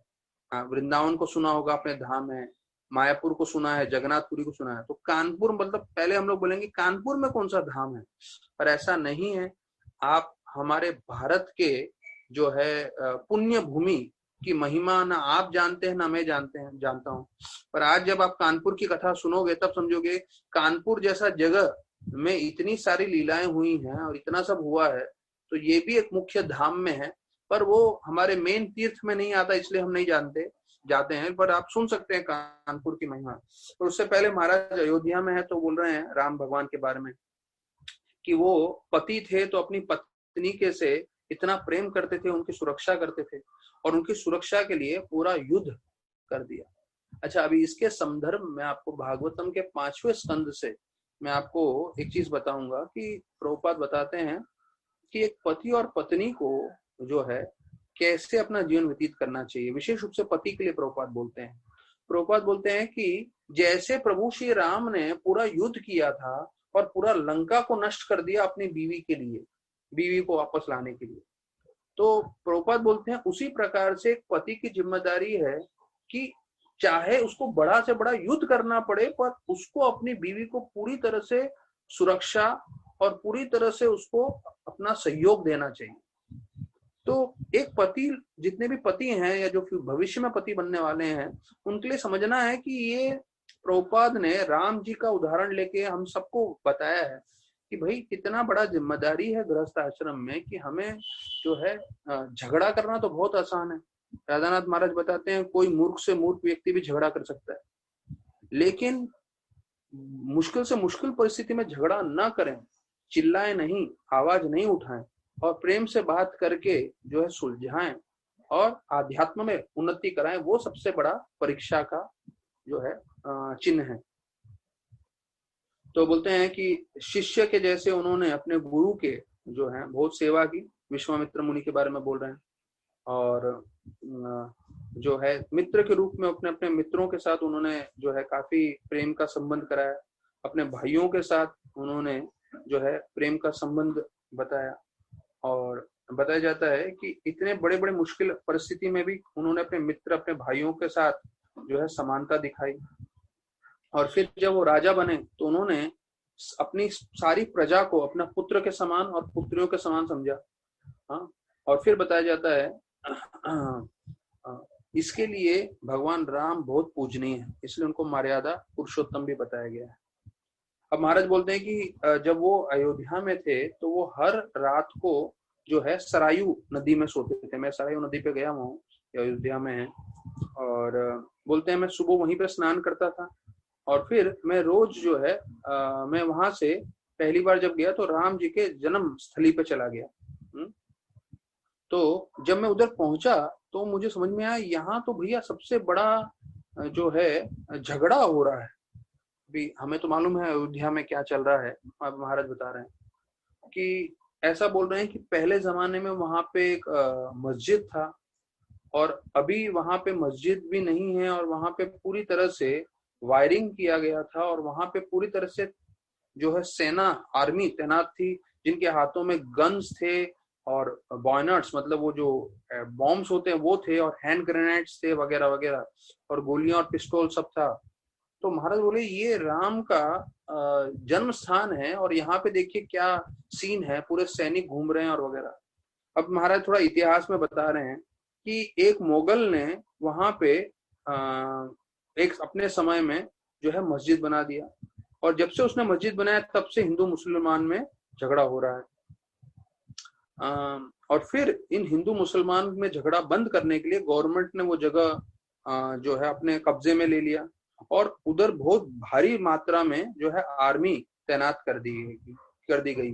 A: वृंदावन को सुना होगा अपने, धाम है। मायापुर को सुना है, जगन्नाथपुरी को सुना है। तो कानपुर मतलब पहले हम लोग बोलेंगे कानपुर में कौन सा धाम है, पर ऐसा नहीं है। आप हमारे भारत के जो है पुण्य भूमि की महिमा ना आप जानते हैं ना मैं जानता हूँ, पर आज जब आप कानपुर की कथा सुनोगे तब समझोगे कानपुर जैसा जगह में इतनी सारी लीलाएं हुई हैं और इतना सब हुआ है। तो ये भी एक मुख्य धाम में है, पर वो हमारे मेन तीर्थ में नहीं आता, इसलिए हम नहीं जाते हैं, पर आप सुन सकते हैं कानपुर की महिमा। और उससे पहले महाराज अयोध्या में है, तो बोल रहे हैं राम भगवान के बारे में कि वो पति थे तो अपनी पत्नी के से इतना प्रेम करते थे, उनकी सुरक्षा करते थे और उनकी सुरक्षा के लिए पूरा युद्ध कर दिया। अच्छा, अभी इसके संदर्भ में आपको भागवतम के 5वें स्कंद से मैं आपको एक चीज बताऊंगा कि प्रभुपाद बताते हैं कि एक पति और पत्नी को जो है कैसे अपना जीवन व्यतीत करना चाहिए। विशेष रूप से पति के लिए प्रभुपाद बोलते हैं कि जैसे प्रभु श्री राम ने पूरा युद्ध किया था और पूरा लंका को नष्ट कर दिया अपनी बीवी के लिए, बीवी को वापस लाने के लिए, तो प्रभुपाद बोलते हैं उसी प्रकार से एक पति की जिम्मेदारी है कि चाहे उसको बड़ा से बड़ा युद्ध करना पड़े, पर उसको अपनी बीवी को पूरी तरह से सुरक्षा और पूरी तरह से उसको अपना सहयोग देना चाहिए। तो एक पति, जितने भी पति हैं या जो फिर भविष्य में पति बनने वाले हैं, उनके लिए समझना है कि ये प्रभुपाद ने राम जी का उदाहरण लेके हम सबको बताया है कि भाई कितना बड़ा जिम्मेदारी है गृहस्थ आश्रम में, कि हमें जो है झगड़ा करना तो बहुत आसान है। राधानाथ महाराज बताते हैं कोई मूर्ख से मूर्ख व्यक्ति भी झगड़ा कर सकता है, लेकिन मुश्किल से मुश्किल परिस्थिति में झगड़ा ना करें, चिल्लाएं नहीं, आवाज नहीं उठाएं और प्रेम से बात करके जो है सुलझाएं और आध्यात्म में उन्नति कराएं, वो सबसे बड़ा परीक्षा का जो है चिन्ह है। तो बोलते हैं कि शिष्य के जैसे उन्होंने अपने गुरु के जो है बहुत सेवा की। विश्वामित्र मुनि के बारे में बोल रहे हैं। और जो है मित्र के रूप में अपने अपने मित्रों के साथ उन्होंने जो है काफी प्रेम का संबंध कराया। अपने भाइयों के साथ उन्होंने जो है प्रेम का संबंध बताया। और बताया जाता है कि इतने बड़े बड़े मुश्किल परिस्थिति में भी उन्होंने अपने मित्र, अपने भाइयों के साथ जो है समानता दिखाई। और फिर जब वो राजा बने तो उन्होंने अपनी सारी प्रजा को अपना पुत्र के समान और पुत्रियों के समान समझा। हाँ, और फिर बताया जाता है इसके लिए भगवान राम बहुत पूजनीय है, इसलिए उनको मर्यादा पुरुषोत्तम भी बताया गया है। अब महाराज बोलते हैं कि जब वो अयोध्या में थे तो वो हर रात को जो है सरयू नदी में सोते थे। मैं सरयू नदी पे गया हूँ, अयोध्या में है। और बोलते हैं मैं सुबह वहीं पे स्नान करता था और फिर मैं रोज जो है मैं वहां से पहली बार जब गया तो राम जी के जन्म स्थली पे चला गया। तो जब मैं उधर पहुंचा तो मुझे समझ में आया यहाँ तो भैया सबसे बड़ा जो है झगड़ा हो रहा है। अभी हमें तो मालूम है अयोध्या में क्या चल रहा है। अब महाराज बता रहे हैं कि ऐसा बोल रहे हैं कि पहले जमाने में वहां पे एक मस्जिद था और अभी वहां पे मस्जिद भी नहीं है और वहां पे पूरी तरह से वायरिंग किया गया था और वहां पे पूरी तरह से जो है सेना, आर्मी तैनात थी, जिनके हाथों में गन्स थे और बॉयनट्स मतलब वो जो बॉम्ब्स होते हैं वो थे और हैंड ग्रेनेड्स थे वगैरह वगैरह, और गोलियां और पिस्तौल सब था। तो महाराज बोले ये राम का जन्म स्थान है और यहाँ पे देखिए क्या सीन है, पूरे सैनिक घूम रहे हैं और वगैरह। अब महाराज थोड़ा इतिहास में बता रहे हैं कि एक मुगल ने वहां पे एक अपने समय में जो है मस्जिद बना दिया और जब से उसने मस्जिद बनाया तब से हिंदू मुसलमान में झगड़ा हो रहा है। और फिर इन हिंदू मुसलमान में झगड़ा बंद करने के लिए गवर्नमेंट ने वो जगह जो है अपने कब्जे में ले लिया और उधर बहुत भारी मात्रा में जो है आर्मी तैनात कर दी गई।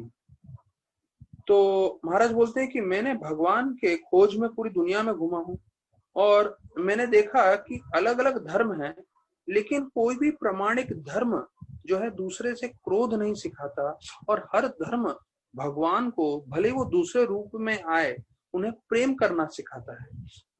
A: तो महाराज बोलते हैं कि मैंने भगवान के खोज में पूरी दुनिया में घूमा हूँ और मैंने देखा कि अलग अलग धर्म हैं, लेकिन कोई भी प्रामाणिक धर्म जो है दूसरे से क्रोध नहीं सिखाता और हर धर्म भगवान को भले वो दूसरे रूप में आए उन्हें प्रेम करना सिखाता है।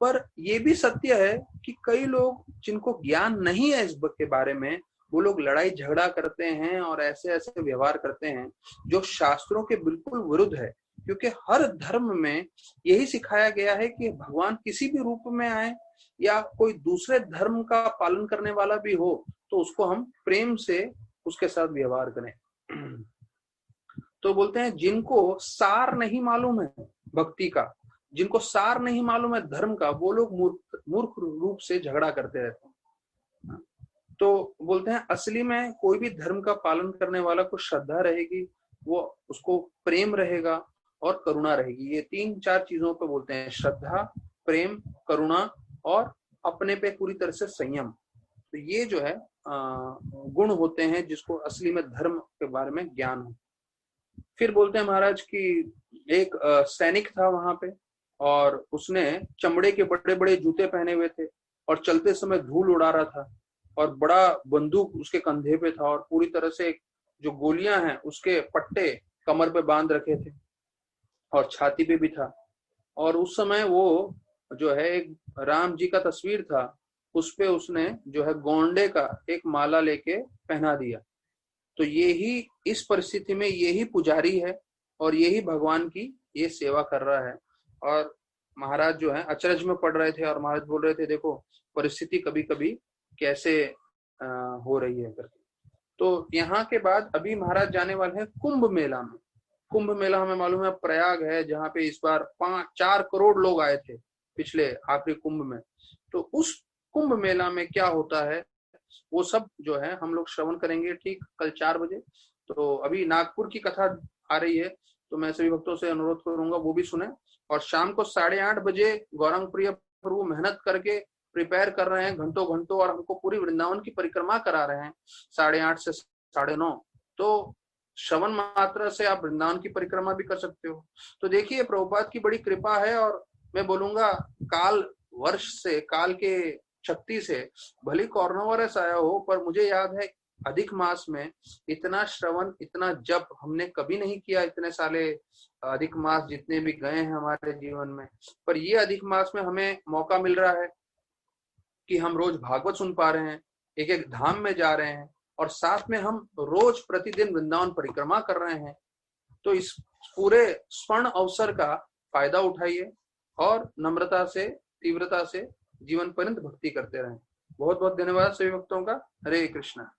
A: पर यह भी सत्य है कि कई लोग जिनको ज्ञान नहीं है इस के बारे में, वो लोग लड़ाई झगड़ा करते हैं और ऐसे ऐसे व्यवहार करते हैं जो शास्त्रों के बिल्कुल विरुद्ध है। क्योंकि हर धर्म में यही सिखाया गया है कि भगवान किसी भी रूप में आए या कोई दूसरे धर्म का पालन करने वाला भी हो तो उसको हम प्रेम से उसके साथ व्यवहार करें। तो बोलते हैं जिनको सार नहीं मालूम है भक्ति का, जिनको सार नहीं मालूम है धर्म का, वो लोग मूर्ख रूप से झगड़ा करते रहते हैं। तो बोलते हैं असली में कोई भी धर्म का पालन करने वाला को श्रद्धा रहेगी, वो उसको प्रेम रहेगा और करुणा रहेगी। ये 3-4 चीजों पे बोलते हैं, श्रद्धा, प्रेम, करुणा और अपने पे पूरी तरह से संयम। तो ये जो है गुण होते हैं जिसको असली में धर्म के बारे में ज्ञान हो। फिर बोलते हैं महाराज कि एक सैनिक था वहां पे और उसने चमड़े के बड़े बड़े जूते पहने हुए थे और चलते समय धूल उड़ा रहा था और बड़ा बंदूक उसके कंधे पे था और पूरी तरह से जो गोलियां हैं उसके पट्टे कमर पे बांध रखे थे और छाती पे भी था। और उस समय वो जो है एक राम जी का तस्वीर था, उस पे उसने जो है गोंडे का एक माला लेके पहना दिया। तो यही इस परिस्थिति में यही पुजारी है और यही भगवान की ये सेवा कर रहा है। और महाराज जो है अचरज में पड़ रहे थे और महाराज बोल रहे थे देखो परिस्थिति कभी कभी कैसे हो रही है करके। तो यहाँ के बाद अभी महाराज जाने वाले हैं कुंभ मेला में। कुंभ मेला हमें मालूम है प्रयाग है, जहाँ पे इस बार 4 करोड़ लोग आए थे पिछले आखिरी कुंभ में। तो उस कुंभ मेला में क्या होता है वो सब जो है हम लोग श्रवण करेंगे ठीक कल 4 बजे। तो अभी नागपुर की कथा आ रही है, तो मैं सभी भक्तों से अनुरोध करूंगा वो भी सुने। और शाम को 8:30 बजे गौरांग प्रिय प्रभु मेहनत करके प्रिपेयर कर रहे हैं घंटों घंटों, और हमको पूरी वृंदावन की परिक्रमा करा रहे हैं 8:30 से 9:30। तो श्रवण मात्र से आप वृंदावन की परिक्रमा भी कर सकते हो। तो देखिए प्रभुपाद की बड़ी कृपा है, और मैं बोलूंगा काल वर्ष से, काल के शक्ति से भली कोरोनावायरस आया हो, पर मुझे याद है अधिक मास में इतना श्रवण, इतना जप हमने कभी नहीं किया इतने साले अधिक मास जितने भी गए हैं हमारे जीवन में। पर ये अधिक मास में हमें मौका मिल रहा है कि हम रोज भागवत सुन पा रहे हैं, एक एक धाम में जा रहे हैं, और साथ में हम रोज प्रतिदिन वृंदावन परिक्रमा कर रहे हैं। तो इस पूरे स्वर्ण अवसर का फायदा उठाइए और नम्रता से, तीव्रता से जीवन पर्यंत भक्ति करते रहें। बहुत बहुत धन्यवाद सभी भक्तों का। हरे कृष्णा।